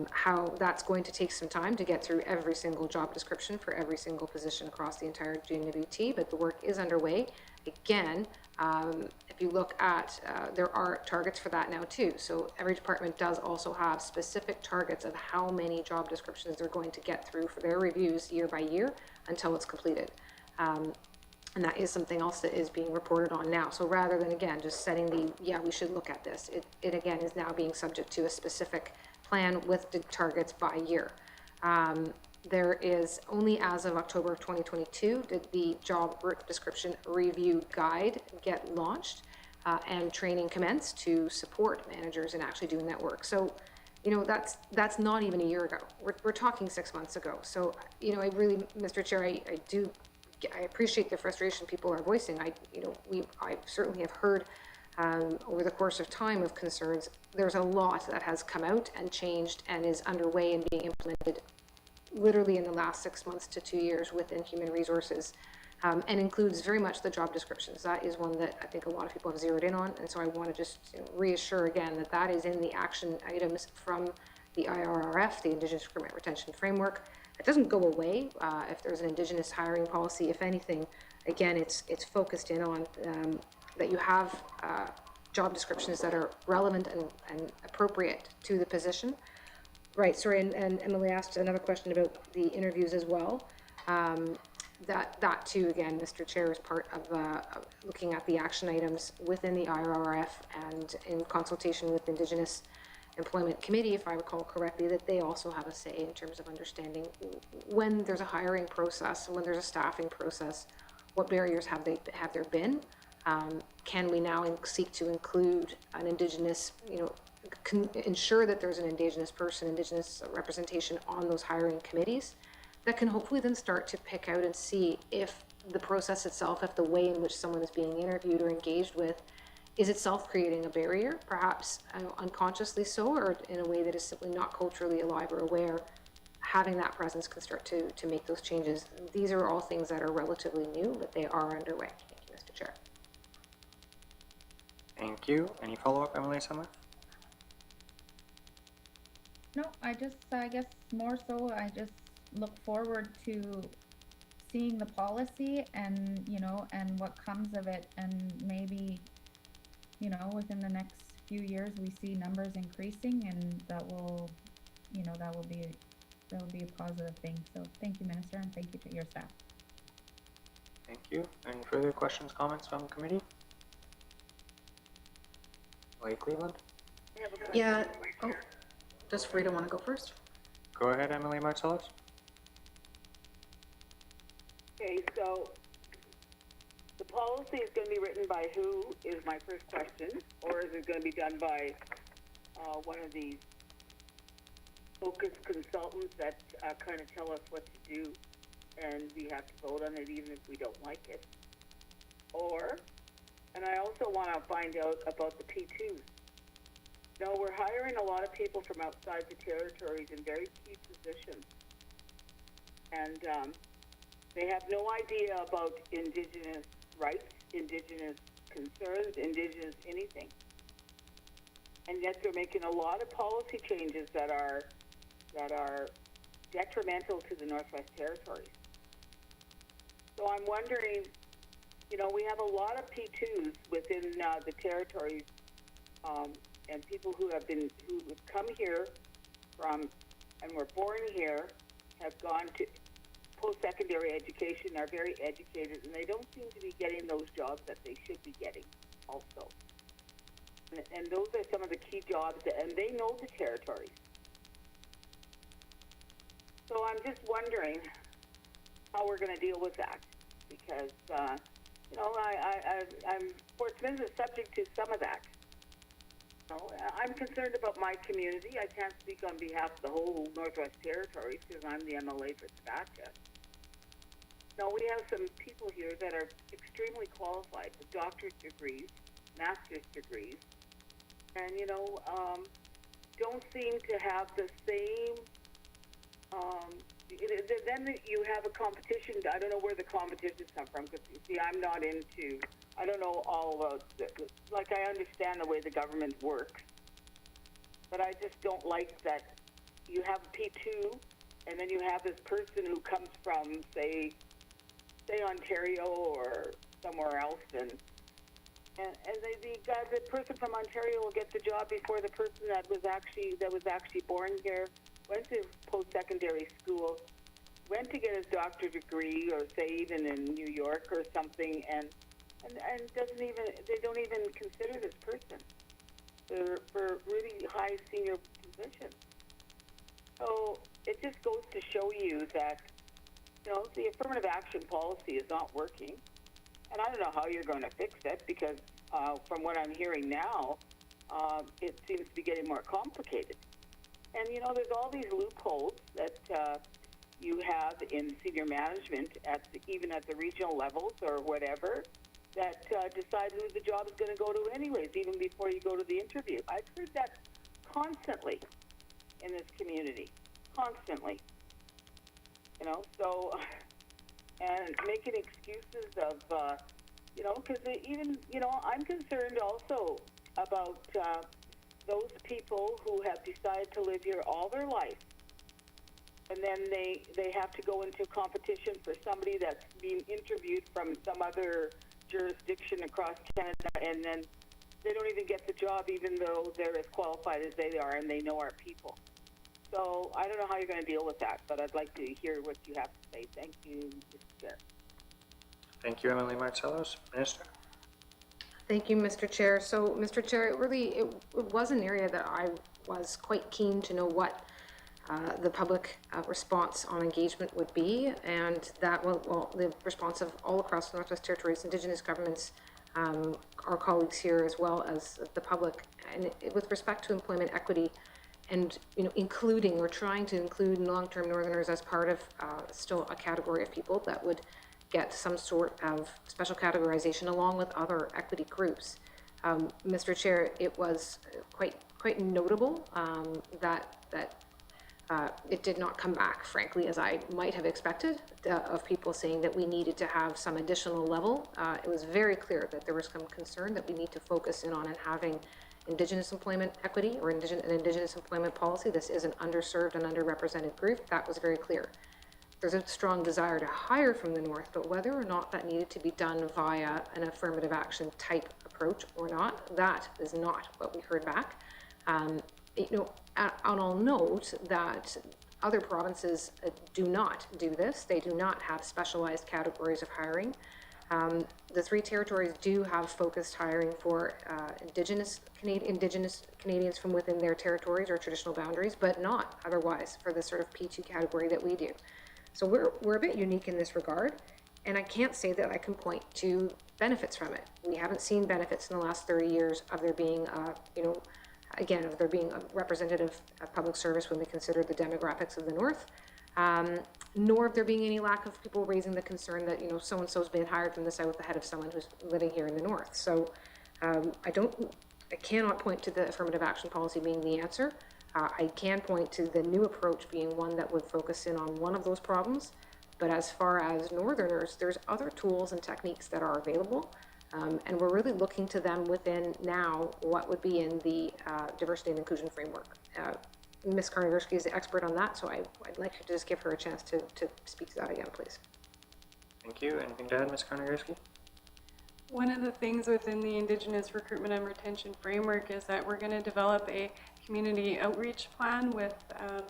How that's going to take some time to get through every single job description for every single position across the entire GNWT, but the work is underway. Again, if you look at, there are targets for that now too. So every department does also have specific targets of how many job descriptions they're going to get through for their reviews year by year until it's completed. And that is something else that is being reported on now. So rather than, again, just setting the, yeah, we should look at this, it again is now being subject to a specific plan with the targets by year. There is only as of October of 2022 did the job description review guide get launched and training commenced to support managers in actually doing that work. So, you know, that's not even a year ago. We're talking 6 months ago. So, you know, I really, Mr. Chair, I appreciate the frustration people are voicing. I certainly have heard over the course of time of concerns. There's a lot that has come out and changed and is underway and being implemented literally in the last 6 months to 2 years within human resources and includes very much the job descriptions. That is one that I think a lot of people have zeroed in on, and so I want to just reassure again that that is in the action items from the IRRF, the Indigenous Recruitment Retention Framework. It doesn't go away if there's an Indigenous hiring policy. If anything, again, it's focused in on that you have job descriptions that are relevant and appropriate to the position. Right, sorry, and Emily asked another question about the interviews as well. That too, again, Mr. Chair, is part of looking at the action items within the IRRF and in consultation with Indigenous Employment Committee, if I recall correctly, that they also have a say in terms of understanding when there's a hiring process, when there's a staffing process, what barriers have there been? Can we now seek to include an Indigenous, ensure that there's an Indigenous person, Indigenous representation on those hiring committees that can hopefully then start to pick out and see if the process itself, if the way in which someone is being interviewed or engaged with is itself creating a barrier, perhaps unconsciously so, or in a way that is simply not culturally alive or aware. Having that presence can start to make those changes. These are all things that are relatively new, but they are underway. Thank you, Mr. Chair. Thank you. Any follow-up, Emily Summer? No, I guess more so, I just look forward to seeing the policy and, and what comes of it, and maybe, within the next few years, we see numbers increasing, and that will be a positive thing. So thank you, Minister, and thank you to your staff. Thank you. Any further questions, comments from the committee? Cleveland? Yeah, oh, does Frida want to go first? Go ahead, Emily Marcellus. Okay, so the policy is going to be written by who is my first question, or is it going to be done by one of these focused consultants that kind of tell us what to do, and we have to vote on it even if we don't like it? Or, and I also want to find out about the P2s. No, we're hiring a lot of people from outside the territories in very key positions, and they have no idea about Indigenous rights, Indigenous concerns, Indigenous anything. And yet they're making a lot of policy changes that are detrimental to the Northwest Territories. So I'm wondering, we have a lot of P2s within the territories, and people who have come here from and were born here, have gone to post-secondary education, are very educated, and they don't seem to be getting those jobs that they should be getting also. And those are some of the key jobs, and they know the territories. So I'm just wondering how we're going to deal with that, because, Portsmouth is subject to some of that. I'm concerned about my community. I can't speak on behalf of the whole Northwest Territories because I'm the MLA for Saskatchewan. No, we have some people here that are extremely qualified with doctorate degrees, master's degrees, and, don't seem to have the same, then you have a competition. I don't know where the competitions come from, because, you see, I don't know all about, I understand the way the government works, but I just don't like that you have a P2, and then you have this person who comes from, say Ontario or somewhere else, and the person from Ontario will get the job before the person that was actually born here, went to post-secondary school, went to get his doctorate degree, or say even in New York or something, and they don't even consider this person for really high senior positions. So it just goes to show you that, the affirmative action policy is not working. And I don't know how you're going to fix it, because from what I'm hearing now, it seems to be getting more complicated. And, there's all these loopholes that you have in senior management, even at the regional levels or whatever, that decide who the job is going to go to anyways, even before you go to the interview. I've heard that constantly in this community, constantly. So and making excuses of, you know, because even, you know, I'm concerned also about those people who have decided to live here all their life, and then they have to go into competition for somebody that's being interviewed from some other jurisdiction across Canada, and then they don't even get the job even though they're as qualified as they are and they know our people. So I don't know how you're going to deal with that, but I'd like to hear what you have to say. Thank you, Mr. Chair. Thank you, Emily Marcellos. Minister? Thank you, Mr. Chair. So, Mr. Chair, it was an area that I was quite keen to know what the public response on engagement would be, and that the response of all across the Northwest Territories, Indigenous governments, our colleagues here, as well as the public, and with respect to employment equity, and you know, including or trying to include long-term Northerners as part of still a category of people that would get some sort of special categorization along with other equity groups. Mr. Chair, it was quite notable that it did not come back, frankly, as I might have expected, of people saying that we needed to have some additional level. It was very clear that there was some concern that we need to focus in on and having Indigenous employment equity or an Indigenous employment policy. This is an underserved and underrepresented group. That was very clear. There's a strong desire to hire from the North, but whether or not that needed to be done via an affirmative action type approach or not, that is not what we heard back. You know, and I'll note that other provinces do not do this. They do not have specialized categories of hiring. The three territories do have focused hiring for Indigenous Canadians from within their territories or traditional boundaries, but not otherwise for the sort of P2 category that we do. So we're a bit unique in this regard, and I can't say that I can point to benefits from it. We haven't seen benefits in the last 30 years of there being, you know, again, of there being a representative public service when we consider the demographics of the North, nor of there being any lack of people raising the concern that, you know, so-and-so's being hired from the South ahead of someone who's living here in the North. So I cannot point to the affirmative action policy being the answer. I can point to the new approach being one that would focus in on one of those problems. But as far as Northerners, there's other tools and techniques that are available. And we're really looking to them within now what would be in the diversity and inclusion framework. Ms. Karnagurski is the expert on that, so I'd like to just give her a chance to speak to that again, please. Thank you. Anything to add, Ms. Karnagurski? One of the things within the Indigenous Recruitment and Retention Framework is that we're going to develop a community outreach plan with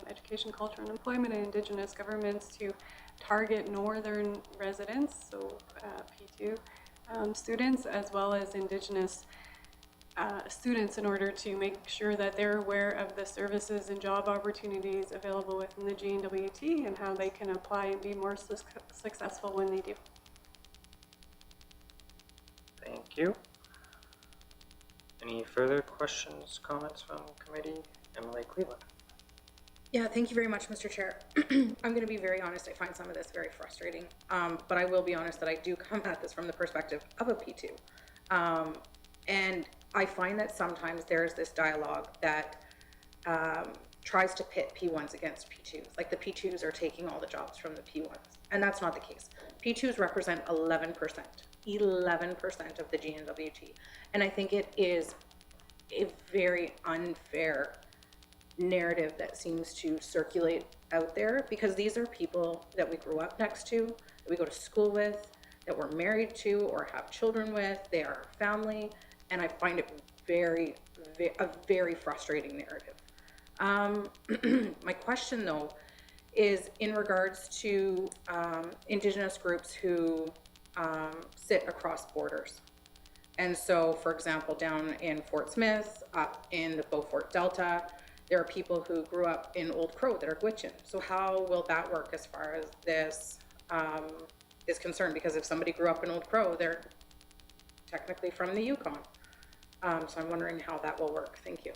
education, culture, and employment and Indigenous governments to target Northern residents, so P2 students, as well as Indigenous students, in order to make sure that they're aware of the services and job opportunities available within the GNWT and how they can apply and be more successful when they do. Thank you. Any further questions, comments from committee? Emily Cleveland. Yeah, thank you very much, Mr. Chair. I'm going to be very honest. I find some of this very frustrating, but I will be honest that I do come at this from the perspective of a P2. And I find that sometimes there's this dialogue that tries to pit P1s against P2s. Like the P2s are taking all the jobs from the P1s. And that's not the case. P2s represent 11% of the GNWT. And I think it is a very unfair narrative that seems to circulate out there, because these are people that we grew up next to, that we go to school with, that we're married to or have children with. They are our family, and I find it a very frustrating narrative. My question, though, is in regards to Indigenous groups who sit across borders. And so, for example, down in Fort Smith, up in the Beaufort Delta, there are people who grew up in Old Crow that are Gwich'in. So how will that work as far as this is concerned? Because if somebody grew up in Old Crow, they're technically from the Yukon. So I'm wondering how that will work. Thank you.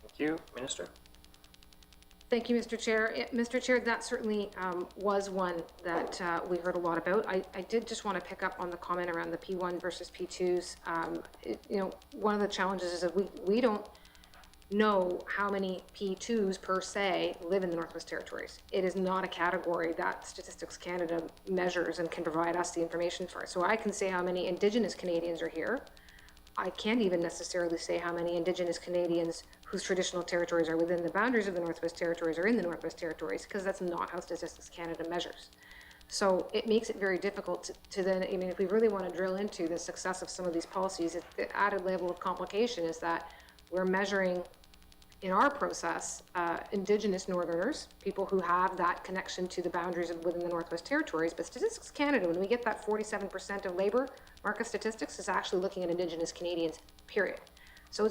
Thank you. Minister? Thank you, Mr. Chair. Mr. Chair, that certainly was one that we heard a lot about. I did just want to pick up on the comment around the P1 versus P2s. You know, one of the challenges is that we don't know how many P2s per se live in the Northwest Territories. It is not a category that Statistics Canada measures and can provide us the information for. So I can say how many Indigenous Canadians are here. I can't even necessarily say how many Indigenous Canadians whose traditional territories are within the boundaries of the Northwest Territories are in the Northwest Territories, because that's not how Statistics Canada measures. So it makes it very difficult to then, I mean, if we really want to drill into the success of some of these policies, the added level of complication is that we're measuring in our process, Indigenous Northerners, people who have that connection to the boundaries within the Northwest Territories. But Statistics Canada, when we get that 47% of labour market statistics, is actually looking at Indigenous Canadians, period. So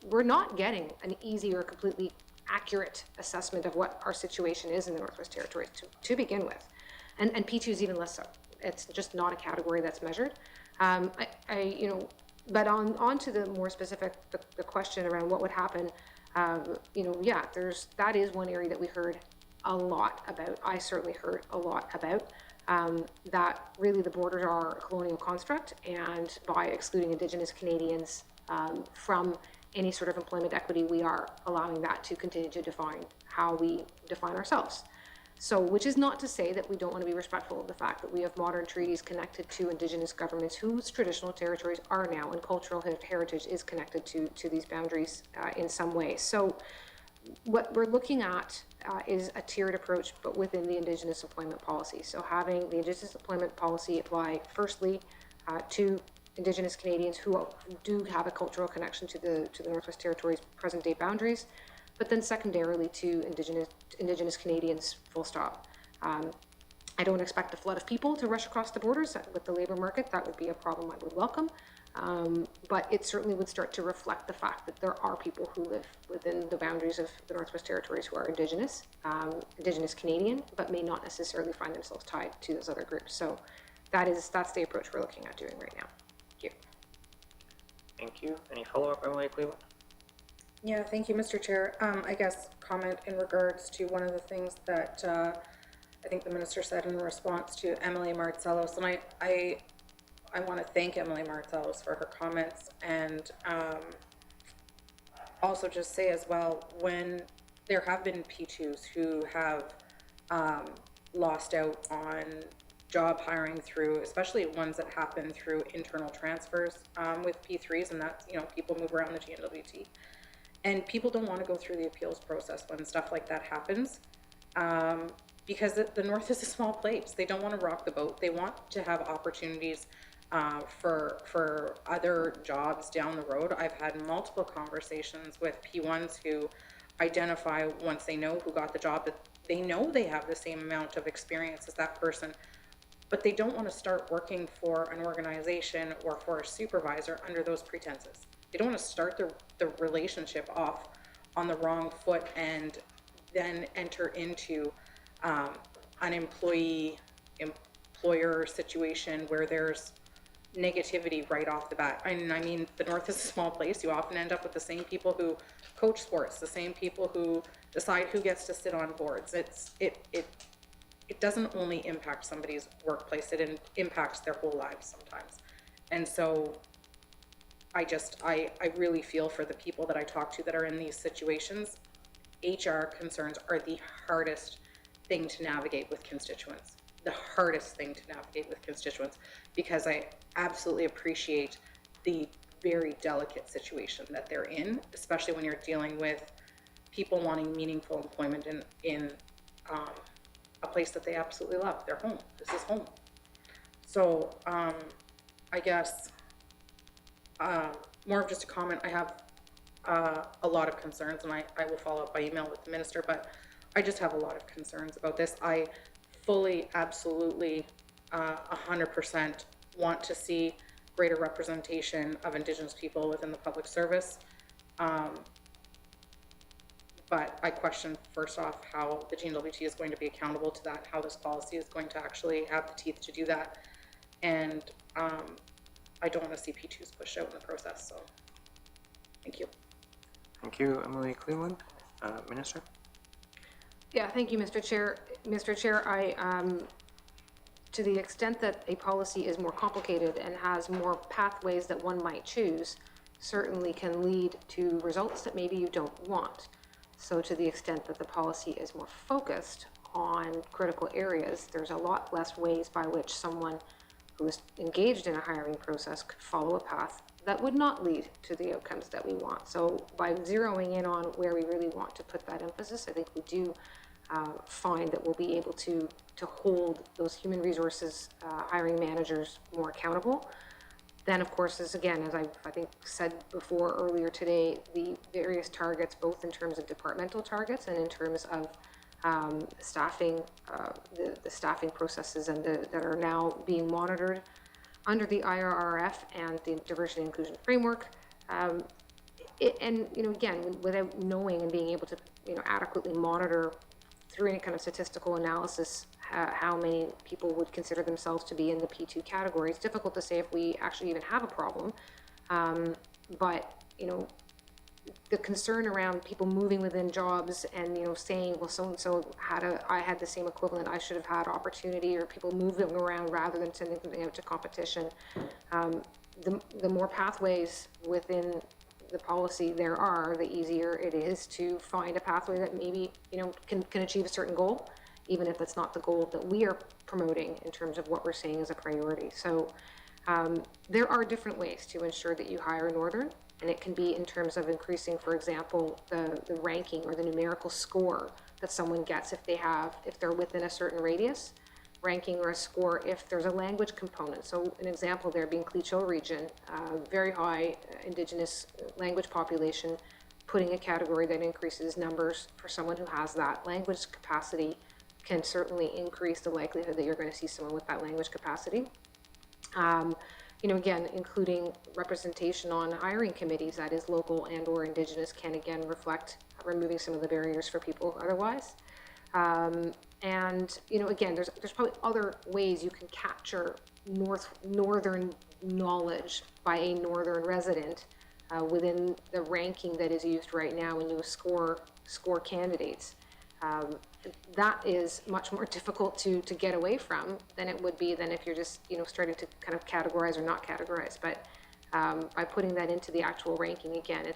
we're not getting an easy or completely accurate assessment of what our situation is in the Northwest Territories to begin with. And P2 is even less so. It's just not a category that's measured. But on to the more specific, the question around what would happen, that is one area that we heard a lot about. I certainly heard a lot about, that really the borders are a colonial construct, and by excluding Indigenous Canadians from any sort of employment equity, we are allowing that to continue to define how we define ourselves. So, which is not to say that we don't want to be respectful of the fact that we have modern treaties connected to Indigenous governments whose traditional territories are now, and cultural heritage is connected to these boundaries in some way. So what we're looking at is a tiered approach, but within the Indigenous employment policy. So having the Indigenous employment policy apply firstly to Indigenous Canadians who do have a cultural connection to the Northwest Territories' present day boundaries, but then secondarily to Indigenous Canadians, full stop. I don't expect a flood of people to rush across the borders with the labour market. That would be a problem I would welcome. But it certainly would start to reflect the fact that there are people who live within the boundaries of the Northwest Territories who are Indigenous, Indigenous Canadian, but may not necessarily find themselves tied to those other groups. So that's the approach we're looking at doing right now. Thank you. Thank you. Any follow-up, Emily Cleveland? Yeah, thank you, Mr. Chair. I guess comment in regards to one of the things that I think the minister said in response to Emily Martzellos, and I want to thank Emily Martzellos for her comments, and also just say as well, when there have been P2s who have lost out on job hiring through, especially ones that happen through internal transfers with P3s, and that's, people move around the GNWT. And people don't want to go through the appeals process when stuff like that happens, because the North is a small place. They don't want to rock the boat. They want to have opportunities for other jobs down the road. I've had multiple conversations with P1s who identify, once they know who got the job, that they know they have the same amount of experience as that person, but they don't want to start working for an organization or for a supervisor under those pretenses. They don't want to start the relationship off on the wrong foot and then enter into an employer situation where there's negativity right off the bat. And I mean, the North is a small place. You often end up with the same people who coach sports, the same people who decide who gets to sit on boards. It doesn't only impact somebody's workplace, it impacts their whole lives sometimes. And so I really feel for the people that I talk to that are in these situations. HR concerns are the hardest thing to navigate with constituents. The hardest thing to navigate with constituents, because I absolutely appreciate the very delicate situation that they're in, especially when you're dealing with people wanting meaningful employment in a place that they absolutely love, their home. This is home. So I guess more of just a comment. I have a lot of concerns, and I will follow up by email with the minister, but I just have a lot of concerns about this. I fully, absolutely, 100% want to see greater representation of Indigenous people within the public service. But I question, first off, how the GNWT is going to be accountable to that, how this policy is going to actually have the teeth to do that. And I don't want to see P2s pushed out in the process, so thank you. Thank you, Emily Cleveland. Minister? Yeah, thank you, Mr. Chair. Mr. Chair, to the extent that a policy is more complicated and has more pathways that one might choose, certainly can lead to results that maybe you don't want. So to the extent that the policy is more focused on critical areas, there's a lot less ways by which someone who is engaged in a hiring process could follow a path that would not lead to the outcomes that we want. So by zeroing in on where we really want to put that emphasis, I think we do find that we'll be able to hold those human resources hiring managers more accountable. Then, of course, as again, as I think said before earlier today, the various targets, both in terms of departmental targets and in terms of staffing, the staffing processes and that are now being monitored under the IRRF and the Diversity and Inclusion Framework. And, again, without knowing and being able to, adequately monitor through any kind of statistical analysis how many people would consider themselves to be in the P2 category. It's difficult to say if we actually even have a problem. But, the concern around people moving within jobs and, saying, well, so-and-so I had the same equivalent, I should have had opportunity, or people moving around rather than sending them out to competition. The more pathways within the policy there are, the easier it is to find a pathway that maybe, can achieve a certain goal, even if it's not the goal that we are promoting in terms of what we're saying as a priority. So there are different ways to ensure that you hire Northern, and it can be in terms of increasing, for example, the ranking or the numerical score that someone gets if they're within a certain radius, ranking or a score if there's a language component. So an example there being Cleach-O region, very high Indigenous language population, putting a category that increases numbers for someone who has that language capacity can certainly increase the likelihood that you're going to see someone with that language capacity. Again, including representation on hiring committees that is local and or Indigenous can again reflect removing some of the barriers for people otherwise. And, again, there's probably other ways you can capture Northern knowledge by a Northern resident within the ranking that is used right now when you score candidates. That is much more difficult to get away from than it would be than if you're just, starting to kind of categorize or not categorize. But by putting that into the actual ranking, again,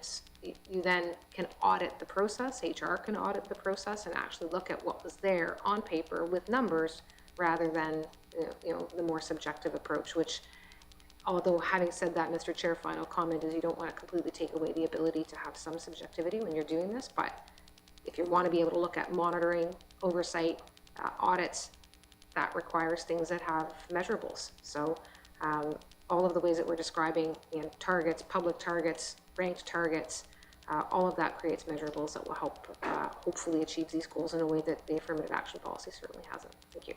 you then can audit the process, HR can audit the process and actually look at what was there on paper with numbers rather than, the more subjective approach, which, although having said that, Mr. Chair, final comment is you don't want to completely take away the ability to have some subjectivity when you're doing this, but if you want to be able to look at monitoring, oversight, audits, that requires things that have measurables. So all of the ways that we're describing, targets, public targets, ranked targets, all of that creates measurables that will help hopefully achieve these goals in a way that the affirmative action policy certainly hasn't. Thank you.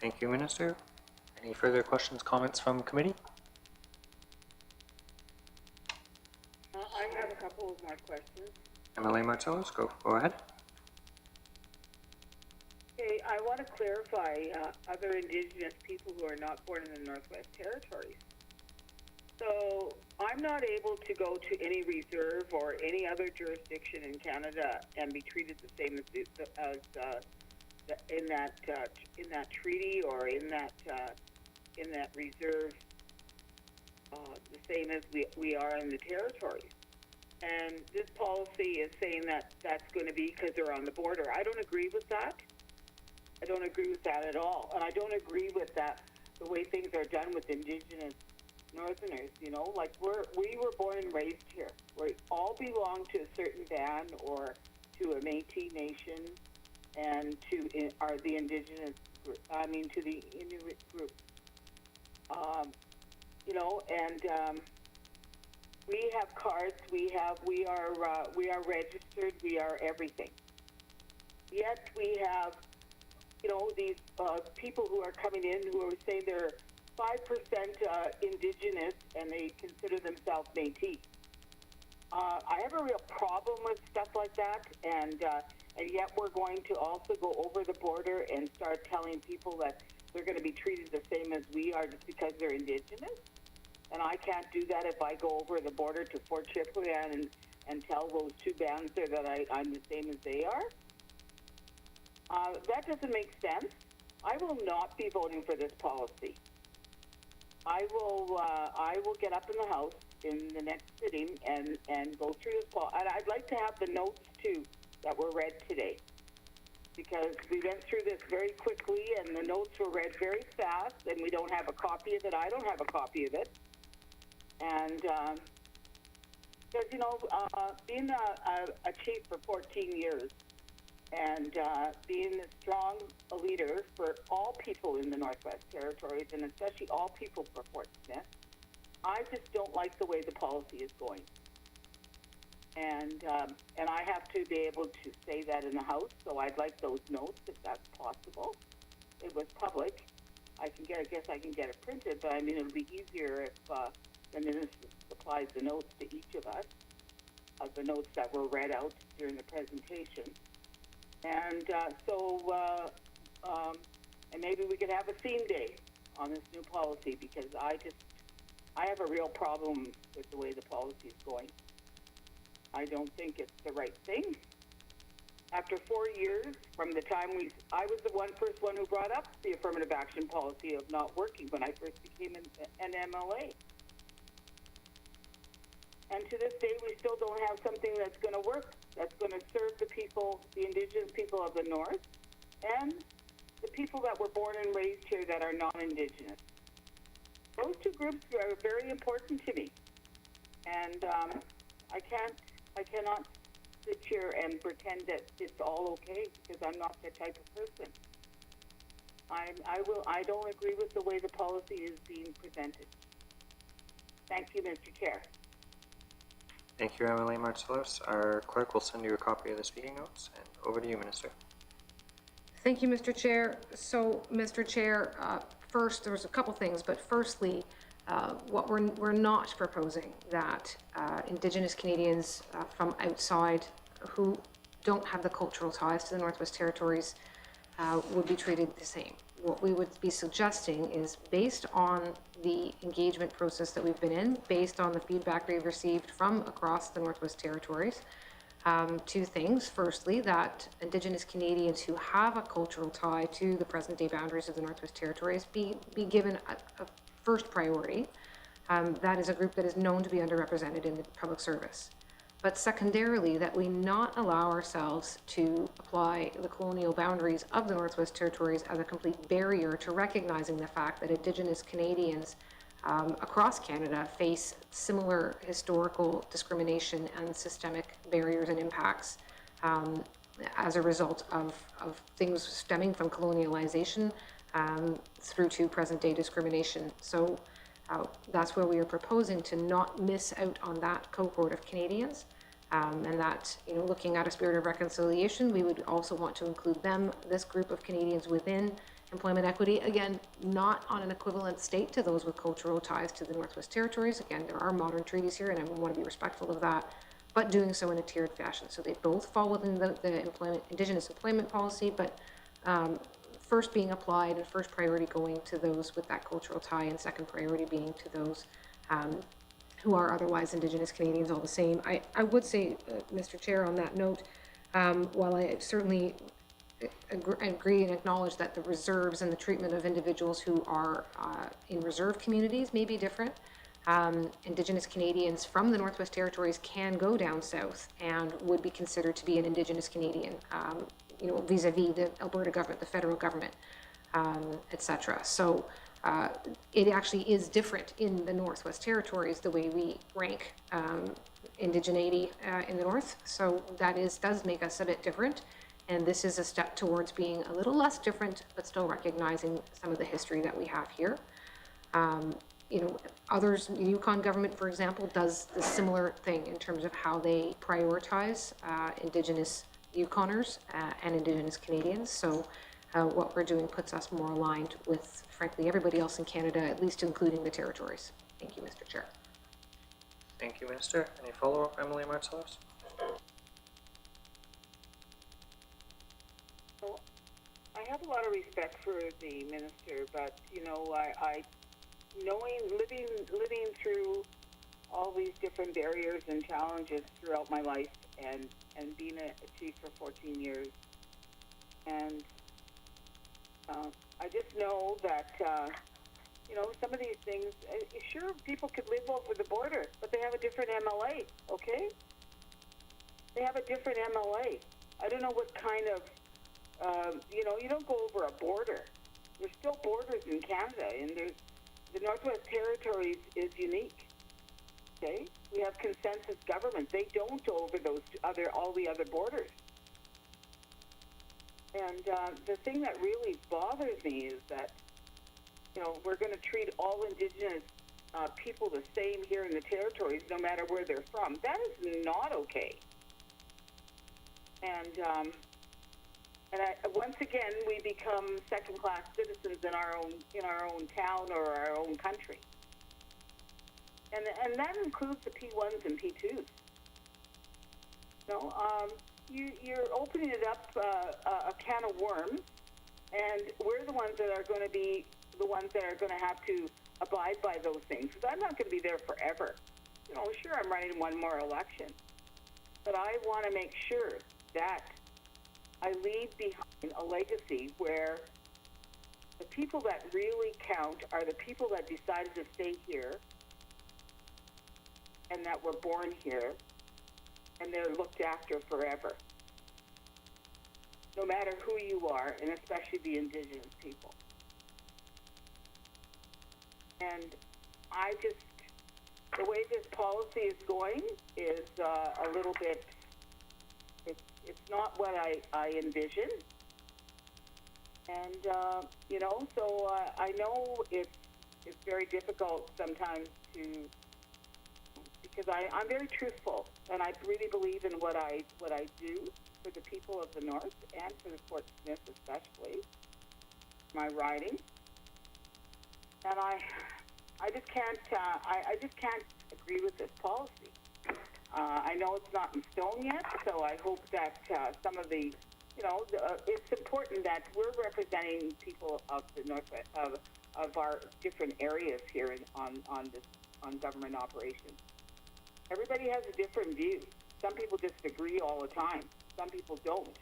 Thank you, Minister. Any further questions, comments from committee? I have a couple of more questions. MLA Marcellus, go ahead. Okay, I want to clarify other Indigenous people who are not born in the Northwest Territories. So I'm not able to go to any reserve or any other jurisdiction in Canada and be treated the same as in that treaty or in that reserve, the same as we are in the territories. And this policy is saying that that's going to be because they're on the border. I don't agree with that. I don't agree with that at all. And I don't agree with that, the way things are done with Indigenous Northerners, like we were born and raised here. We all belong to a certain band or to a Métis nation and to the Indigenous group, to the Inuit group. We have cards, we are registered, we are everything. Yet we have, these people who are coming in who are saying they're 5% Indigenous and they consider themselves Métis. I have a real problem with stuff like that, and yet we're going to also go over the border and start telling people that they're going to be treated the same as we are just because they're Indigenous. And I can't do that if I go over the border to Fort Chipewyan and tell those two bands there that I'm the same as they are. That doesn't make sense. I will not be voting for this policy. I will get up in the House in the next sitting and go through this and I'd like to have the notes too that were read today, because we went through this very quickly and the notes were read very fast, and we don't have a copy of it. I don't have a copy of it. And because, you know, being a chief for 14 years and being a strong leader for all people in the Northwest Territories, and especially all people for Fort Smith, I just don't like the way the policy is going. And I have to be able to say that in the House, so I'd like those notes if that's possible. It was public. I guess I can get it printed, but I mean, it'll be easier if the minister supplies the notes to each of us, of the notes that were read out during the presentation. And and maybe we could have a theme day on this new policy, because I have a real problem with the way the policy is going. I don't think it's the right thing. After 4 years from the time I was the first one who brought up the affirmative action policy of not working when I first became an MLA. And to this day, we still don't have something that's going to work, that's going to serve the people, the Indigenous people of the North, and the people that were born and raised here that are non-Indigenous. Those two groups are very important to me. And I cannot sit here and pretend that it's all okay, because I'm not that type of person. I don't agree with the way the policy is being presented. Thank you, Mr. Chair. Thank you, Emily Marcellus. Our clerk will send you a copy of the speaking notes, and over to you, Minister. Thank you, Mr. Chair. So, Mr. Chair, first, there's a couple things, but firstly, what we're not proposing that Indigenous Canadians from outside who don't have the cultural ties to the Northwest Territories would be treated the same. What we would be suggesting is, based on the engagement process that we've been in, based on the feedback we've received from across the Northwest Territories, two things. Firstly, that Indigenous Canadians who have a cultural tie to the present-day boundaries of the Northwest Territories be given a first priority. That is a group that is known to be underrepresented in the public service. But secondarily, that we not allow ourselves to apply the colonial boundaries of the Northwest Territories as a complete barrier to recognizing the fact that Indigenous Canadians across Canada face similar historical discrimination and systemic barriers and impacts as a result of things stemming from colonialization through to present-day discrimination. So that's where we are proposing to not miss out on that cohort of Canadians, and that, you know, looking at a spirit of reconciliation, we would also want to include them, this group of Canadians, within employment equity. Again, not on an equivalent state to those with cultural ties to the Northwest Territories. Again, there are modern treaties here, and I want to be respectful of that, but doing so in a tiered fashion. So they both fall within the Indigenous employment policy, but first being applied and first priority going to those with that cultural tie, and second priority being to those who are otherwise Indigenous Canadians all the same. I would say, Mr. Chair, on that note, while I certainly agree and acknowledge that the reserves and the treatment of individuals who are in reserve communities may be different, Indigenous Canadians from the Northwest Territories can go down south and would be considered to be an Indigenous Canadian, you know, vis-a-vis the Alberta government, the federal government, etc. So it actually is different in the Northwest Territories, the way we rank indigeneity in the North. So that does make us a bit different. And this is a step towards being a little less different, but still recognizing some of the history that we have here. You know, others, the Yukon government, for example, does the similar thing in terms of how they prioritize Indigenous Yukoners and Indigenous Canadians. So what we're doing puts us more aligned with, frankly, everybody else in Canada, at least including the territories. Thank you, Mr. Chair. Thank you, Minister. Any follow-up, Emily Marcellus? Well, I have a lot of respect for the minister, but, you know, I living through all these different barriers and challenges throughout my life, and being a chief for 14 years, and I just know that You know, some of these things, sure, people could live over the border, but they have a different MLA, okay? They have a different MLA. I don't know what kind of, you know, you don't go over a border. There's still borders in Canada, and the Northwest Territories is unique, okay? We have consensus government. They don't go over all the other borders. And the thing that really bothers me is that, you know, we're going to treat all Indigenous people the same here in the territories, no matter where they're from. That is not okay. And once again, we become second-class citizens in our own town or our own country. And that includes the P1s and P2s. You know, you're opening it up a can of worms, and we're the ones that are going to be the ones that are going to have to abide by those things. Because I'm not going to be there forever. You know, sure, I'm running one more election, but I want to make sure that I leave behind a legacy where the people that really count are the people that decided to stay here and that were born here, and they're looked after forever, no matter who you are, and especially the Indigenous people. And the way this policy is going is a little bit, it's not what I envisioned. And, you know, so I know it's very difficult sometimes because I'm very truthful, and I really believe in what I do for the people of the North and for the Fort Smith especially, my riding. And I just can't I just can't agree with this policy. I know it's not in stone yet, so I hope that some of the, you know, it's important that we're representing people of the Northwest of our different areas here on government operations. Everybody has a different view. Some people just agree all the time. Some people don't.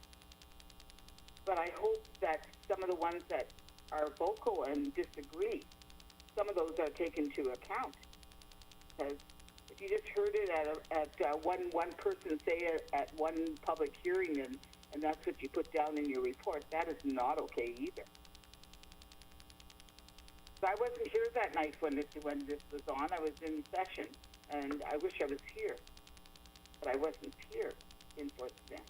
But I hope that some of the ones that are vocal and disagree, some of those are taken into account. Because if you just heard it at one person say it at one public hearing and that's what you put down in your report, that is not okay either. So I wasn't here that night when this was on. I was in session, and I wish I was here. But I wasn't here in Fort Smith.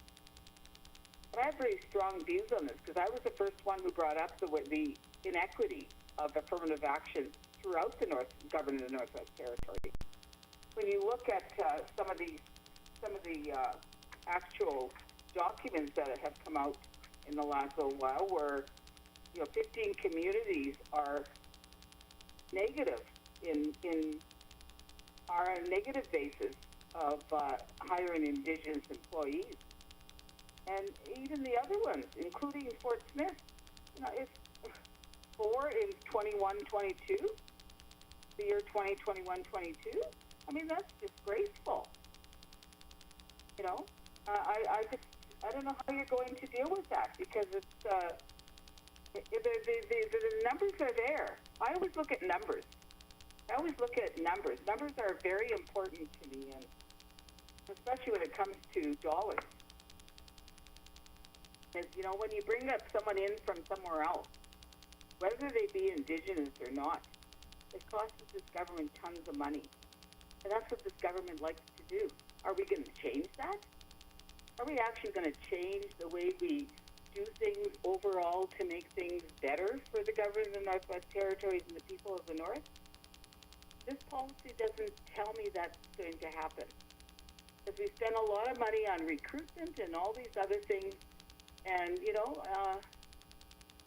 But I have very strong views on this because I was the first one who brought up the inequity of affirmative action throughout the government of the Northwest Territory. When you look at some of the actual documents that have come out in the last little while, where 15 communities are negative are on a negative basis of hiring Indigenous employees, and even the other ones, including Fort Smith, it's 4 in 21-22, the year 2021-22. I mean, that's disgraceful. I don't know how you're going to deal with that, because it's the numbers are there. I always look at numbers. Numbers are very important to me, and especially when it comes to dollars. Because, when you bring up someone in from somewhere else, whether they be Indigenous or not, it costs this government tons of money. And that's what this government likes to do. Are we going to change that? Are we actually going to change the way we do things overall to make things better for the government of the Northwest Territories and the people of the North? This policy doesn't tell me that's going to happen. Because we spend a lot of money on recruitment and all these other things. And,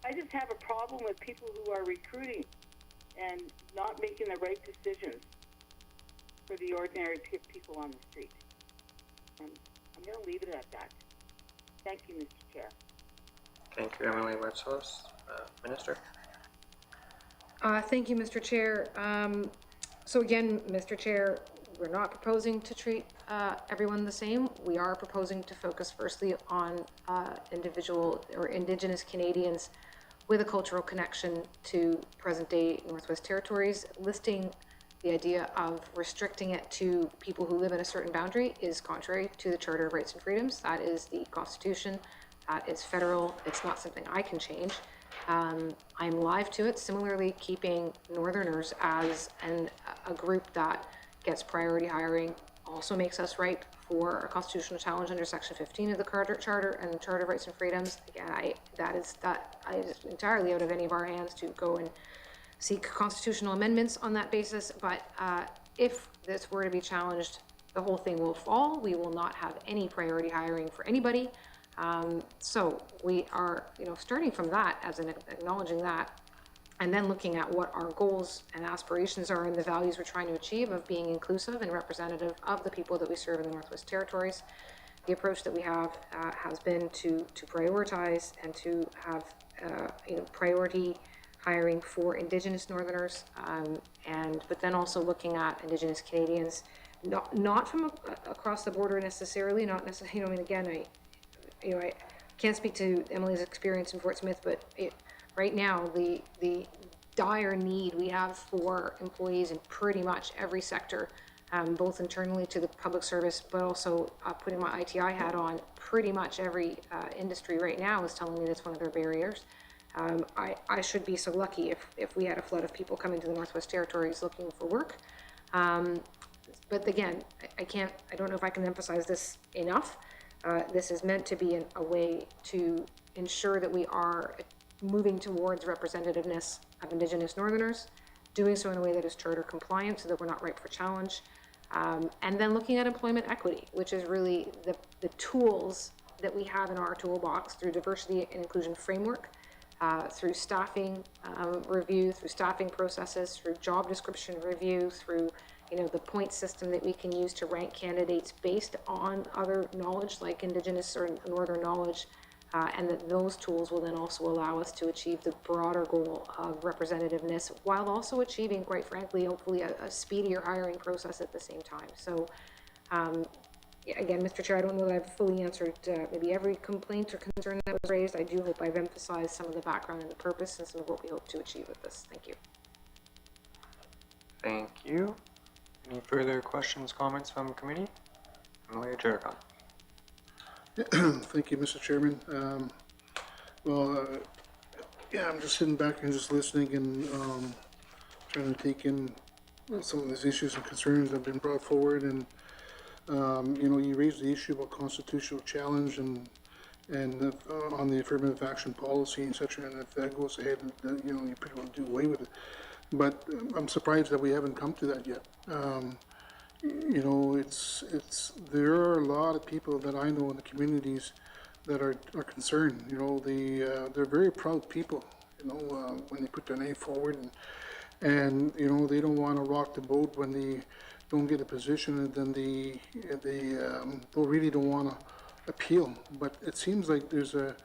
I just have a problem with people who are recruiting and not making the right decisions for the ordinary people on the street. And I'm going to leave it at that. Thank you, Mr. Chair. Thank you, Emily Wawzonek. Minister? Thank you, Mr. Chair. So again, Mr. Chair, we're not proposing to treat everyone the same. We are proposing to focus firstly on individual or Indigenous Canadians with a cultural connection to present-day Northwest Territories. Listing the idea of restricting it to people who live in a certain boundary is contrary to the Charter of Rights and Freedoms. That is the Constitution. That is federal. It's not something I can change. I'm live to it. Similarly, keeping Northerners as a group that gets priority hiring also makes us ripe for a constitutional challenge under Section 15 of the Charter and the Charter of Rights and Freedoms. Again, that is entirely out of any of our hands to go and seek constitutional amendments on that basis. But if this were to be challenged, the whole thing will fall. We will not have any priority hiring for anybody. So we are, starting from that as an acknowledging that, and then looking at what our goals and aspirations are and the values we're trying to achieve of being inclusive and representative of the people that we serve in the Northwest Territories. The approach that we have has been to prioritize and to have priority hiring for Indigenous Northerners, but then also looking at Indigenous Canadians, not from across the border necessarily, not necessarily. I mean, again, I can't speak to Emily's experience in Fort Smith, but right now, the dire need we have for employees in pretty much every sector, both internally to the public service, but also putting my ITI hat on, pretty much every industry right now is telling me that's one of their barriers. I should be so lucky if we had a flood of people coming to the Northwest Territories looking for work. But again, I don't know if I can emphasize this enough. This is meant to be a way to ensure that we are moving towards representativeness of Indigenous Northerners, doing so in a way that is charter compliant so that we're not ripe for challenge, and then looking at employment equity, which is really the tools that we have in our toolbox through diversity and inclusion framework, through staffing review, through staffing processes, through job description review, through the point system that we can use to rank candidates based on other knowledge like Indigenous or Northern knowledge, and that those tools will then also allow us to achieve the broader goal of representativeness while also achieving, quite frankly, hopefully a speedier hiring process at the same time. So again, Mr. Chair, I don't know that I've fully answered maybe every complaint or concern that was raised. I do hope I've emphasized some of the background and the purpose and some of what we hope to achieve with this. Thank you. Thank you. Any further questions, comments from committee? Emily Jericon. Thank you, Mr. Chairman. Yeah, I'm just sitting back and just listening and trying to take in some of these issues and concerns that have been brought forward. And you raised the issue about constitutional challenge and on the affirmative action policy and such, and if that goes ahead, you pretty well do away with it. But I'm surprised that we haven't come to that yet. There are a lot of people that I know in the communities that are concerned. They're very proud people. When they put their name forward, and they don't want to rock the boat when they don't get a position, and then they really don't want to appeal. But it seems like there's a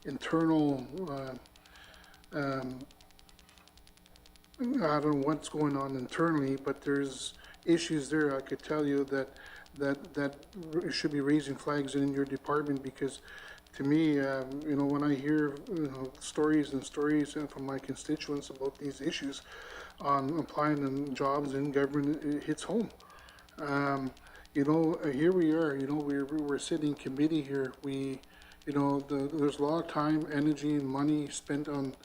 internal. I don't know what's going on internally, but there's issues there. I could tell you that should be raising flags in your department, because to me, when I hear stories from my constituents about these issues on applying in jobs in government, it hits home. Here we are. We're sitting in committee here. There's a lot of time, energy, and money spent on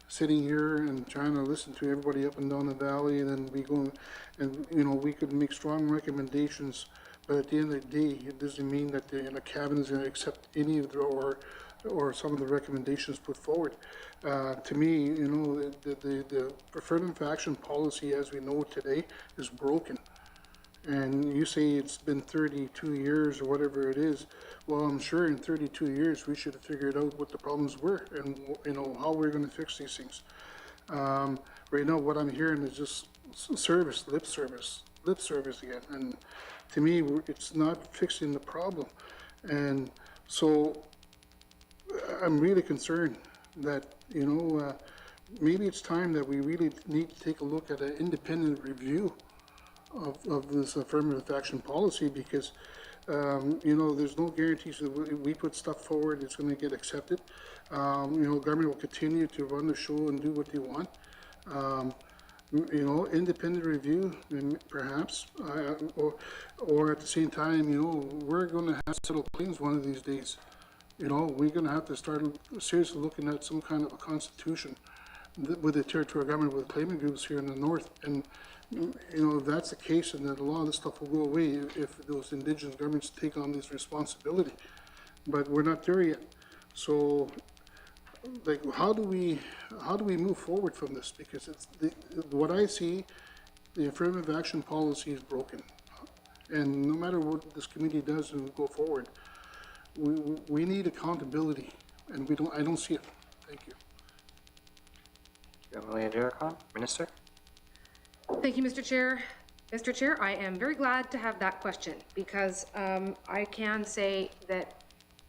sitting here and trying to listen to everybody up and down the valley, and then we go and we could make strong recommendations, but at the end of the day, it doesn't mean that the cabinet is going to accept any of the or some of the recommendations put forward. To me, the affirmative action policy as we know it today is broken. And you say it's been 32 years or whatever it is. Well, I'm sure in 32 years we should have figured out what the problems were and how we're going to fix these things. Right now, what I'm hearing is just lip service again. And to me, it's not fixing the problem. And so I'm really concerned that maybe it's time that we really need to take a look at an independent review of this affirmative action policy, because there's no guarantees that we put stuff forward it's going to get accepted. Government will continue to run the show and do what they want. Independent review, perhaps, or at the same time, we're going to have to settle claims one of these days. We're going to have to start seriously looking at some kind of a constitution with the territorial government, with claimant groups here in the north. And, if that's the case, and that a lot of this stuff will go away if those Indigenous governments take on this responsibility. But we're not there yet. So, how do we move forward from this? Because what I see, the affirmative action policy is broken. And no matter what this committee does and go forward, we need accountability, and I don't see it. Thank you. Emily Adirikon, Minister. Thank you, Mr. Chair. Mr. Chair, I am very glad to have that question because I can say that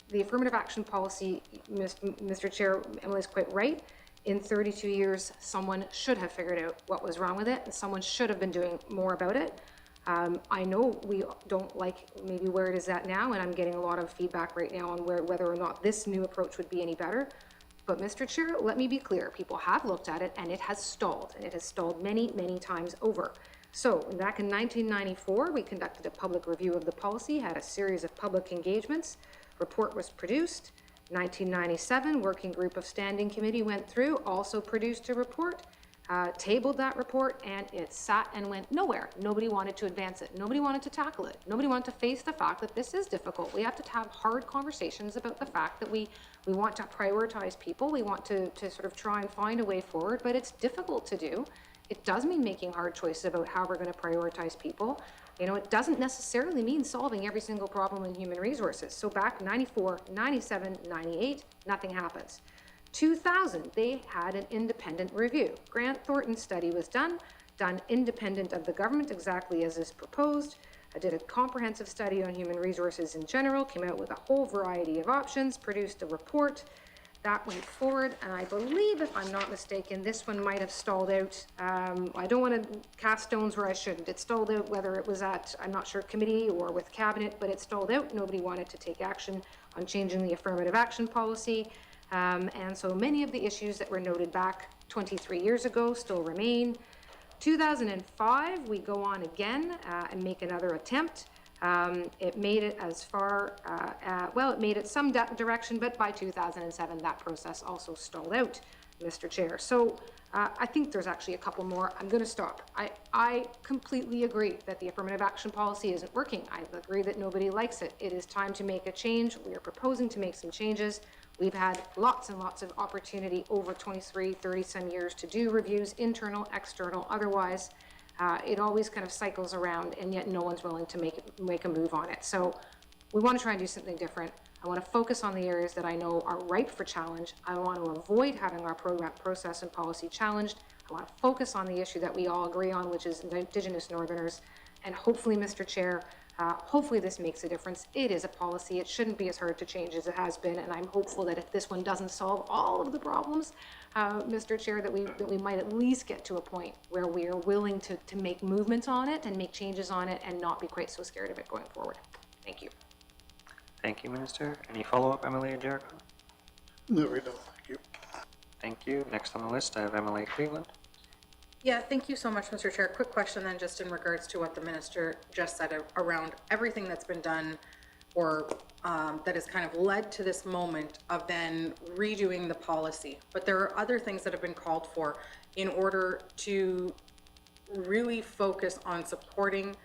the affirmative action policy, Mr. Chair, Emily's quite right. In 32 years, someone should have figured out what was wrong with it, and someone should have been doing more about it. I know we don't like maybe where it is at now, and I'm getting a lot of feedback right now on whether or not this new approach would be any better. But Mr. Chair, let me be clear. People have looked at it, and it has stalled, and it has stalled many, many times over. So back in 1994, we conducted a public review of the policy, had a series of public engagements. Report was produced. 1997, working group of standing committee went through, also produced a report, tabled that report, and it sat and went nowhere. Nobody wanted to advance it. Nobody wanted to tackle it. Nobody wanted to face the fact that this is difficult. We have to have hard conversations about the fact that we want to prioritize people. We want to sort of try and find a way forward, but it's difficult to do. It does mean making hard choices about how we're going to prioritize people. It doesn't necessarily mean solving every single problem in human resources. So back 94, 97, 98, nothing happens. 2000, they had an independent review. Grant Thornton's study was done independent of the government, exactly as is proposed. I did a comprehensive study on human resources in general, came out with a whole variety of options, produced a report. That went forward, and I believe, if I'm not mistaken, this one might have stalled out. I don't want to cast stones where I shouldn't. It stalled out, whether it was at, I'm not sure, committee or with cabinet, but it stalled out. Nobody wanted to take action on changing the affirmative action policy. And so many of the issues that were noted back 23 years ago still remain. 2005, we go on again and make another attempt. It made it as far, it made it some direction, but by 2007, that process also stalled out, Mr. Chair. So I think there's actually a couple more. I'm going to stop. I completely agree that the affirmative action policy isn't working. I agree that nobody likes it. It is time to make a change. We are proposing to make some changes. We've had lots and lots of opportunity over 23, 30 some years to do reviews, internal, external, otherwise. It always kind of cycles around, and yet no one's willing to make a move on it. So we want to try and do something different. I want to focus on the areas that I know are ripe for challenge. I want to avoid having our program process and policy challenged. I want to focus on the issue that we all agree on, which is Indigenous Northerners. And hopefully, Mr. Chair, hopefully this makes a difference. It is a policy. It shouldn't be as hard to change as it has been. And I'm hopeful that if this one doesn't solve all of the problems, Mr. Chair, that we might at least get to a point where we are willing to make movements on it and make changes on it and not be quite so scared of it going forward. Thank you. Thank you, Minister. Any follow-up, Emily Adirikon? No, we don't. Thank you. Thank you. Next on the list, I have Emily Rylund. Yeah, thank you so much, Mr. Chair. Quick question then, just in regards to what the minister just said around everything that's been done or that has kind of led to this moment of then redoing the policy. But there are other things that have been called for in order to really focus on supporting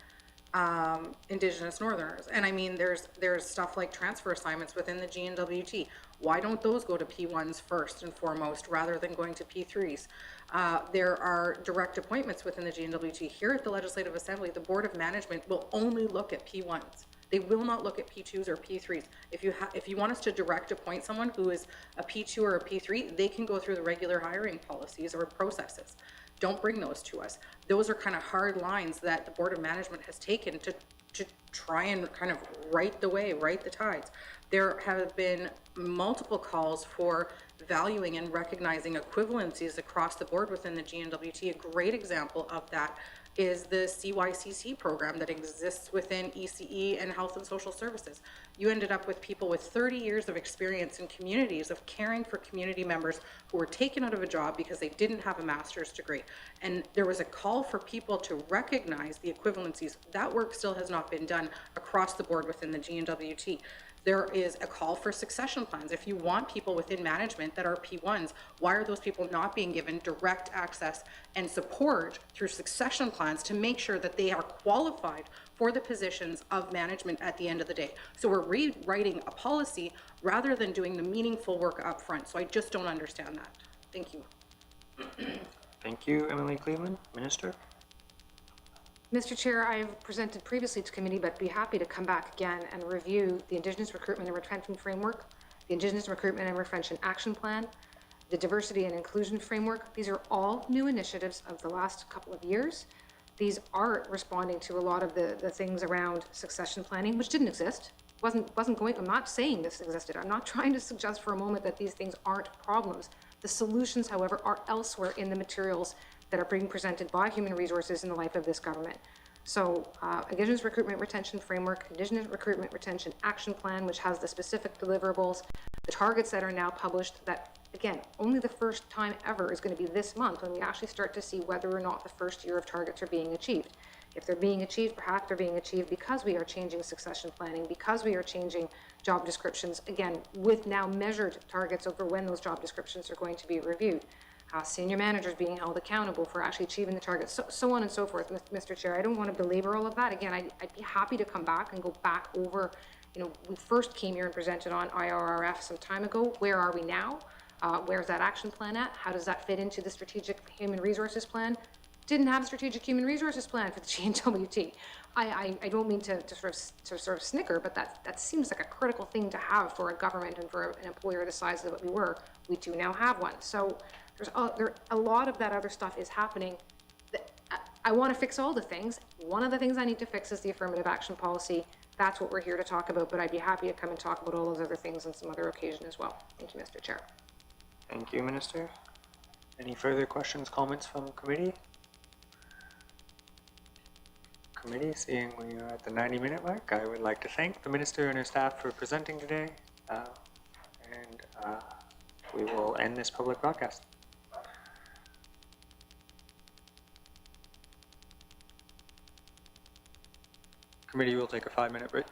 Indigenous Northerners. And I mean, there's stuff like transfer assignments within the GNWT. Why don't those go to P1s first and foremost rather than going to P3s? There are direct appointments within the GNWT. Here at the Legislative Assembly, the Board of Management will only look at P1s. They will not look at P2s or P3s. If you want us to direct appoint someone who is a P2 or a P3, they can go through the regular hiring policies or processes. Don't bring those to us. Those are kind of hard lines that the Board of Management has taken to try and kind of right the tides. There have been multiple calls for valuing and recognizing equivalencies across the board within the GNWT. A great example of that is the CYCC program that exists within ECE and Health and Social Services. You ended up with people with 30 years of experience in communities of caring for community members who were taken out of a job because they didn't have a master's degree. And there was a call for people to recognize the equivalencies. That work still has not been done across the board within the GNWT. There is a call for succession plans. If you want people within management that are P1s, why are those people not being given direct access and support through succession plans to make sure that they are qualified for the positions of management at the end of the day? So we're rewriting a policy rather than doing the meaningful work up front. So I just don't understand that. Thank you. Thank you, Emily Cleveland. Minister? Mr. Chair, I've presented previously to committee, but be happy to come back again and review the Indigenous Recruitment and Retention Framework, the Indigenous Recruitment and Retention Action Plan, the Diversity and Inclusion Framework. These are all new initiatives of the last couple of years. These are responding to a lot of the things around succession planning, which didn't exist. Wasn't going, I'm not saying this existed. I'm not trying to suggest for a moment that these things aren't problems. The solutions, however, are elsewhere in the materials that are being presented by Human Resources in the life of this government. So Indigenous Recruitment Retention Framework, Indigenous Recruitment Retention Action Plan, which has the specific deliverables, the targets that are now published, that again, only the first time ever is going to be this month when we actually start to see whether or not the first year of targets are being achieved. If they're being achieved, perhaps they're being achieved because we are changing succession planning, because we are changing job descriptions, again, with now measured targets over when those job descriptions are going to be reviewed. Senior managers being held accountable for actually achieving the targets, so on and so forth, Mr. Chair. I don't want to belabor all of that. Again, I'd be happy to come back and go back over, we first came here and presented on IRRF some time ago. Where are we now? Where's that action plan at? How does that fit into the strategic human resources plan? Didn't have a strategic human resources plan for the GNWT. I don't mean to sort of snicker, but that seems like a critical thing to have for a government and for an employer the size of what we were. We do now have one. So there's a lot of that other stuff is happening. I want to fix all the things. One of the things I need to fix is the affirmative action policy. That's what we're here to talk about, but I'd be happy to come and talk about all those other things on some other occasion as well. Thank you, Mr. Chair. Thank you, Minister. Any further questions, comments from committee? Committee, seeing we are at the 90-minute mark, I would like to thank the Minister and her staff for presenting today, and we will end this public broadcast. Committee will take a 5-minute break.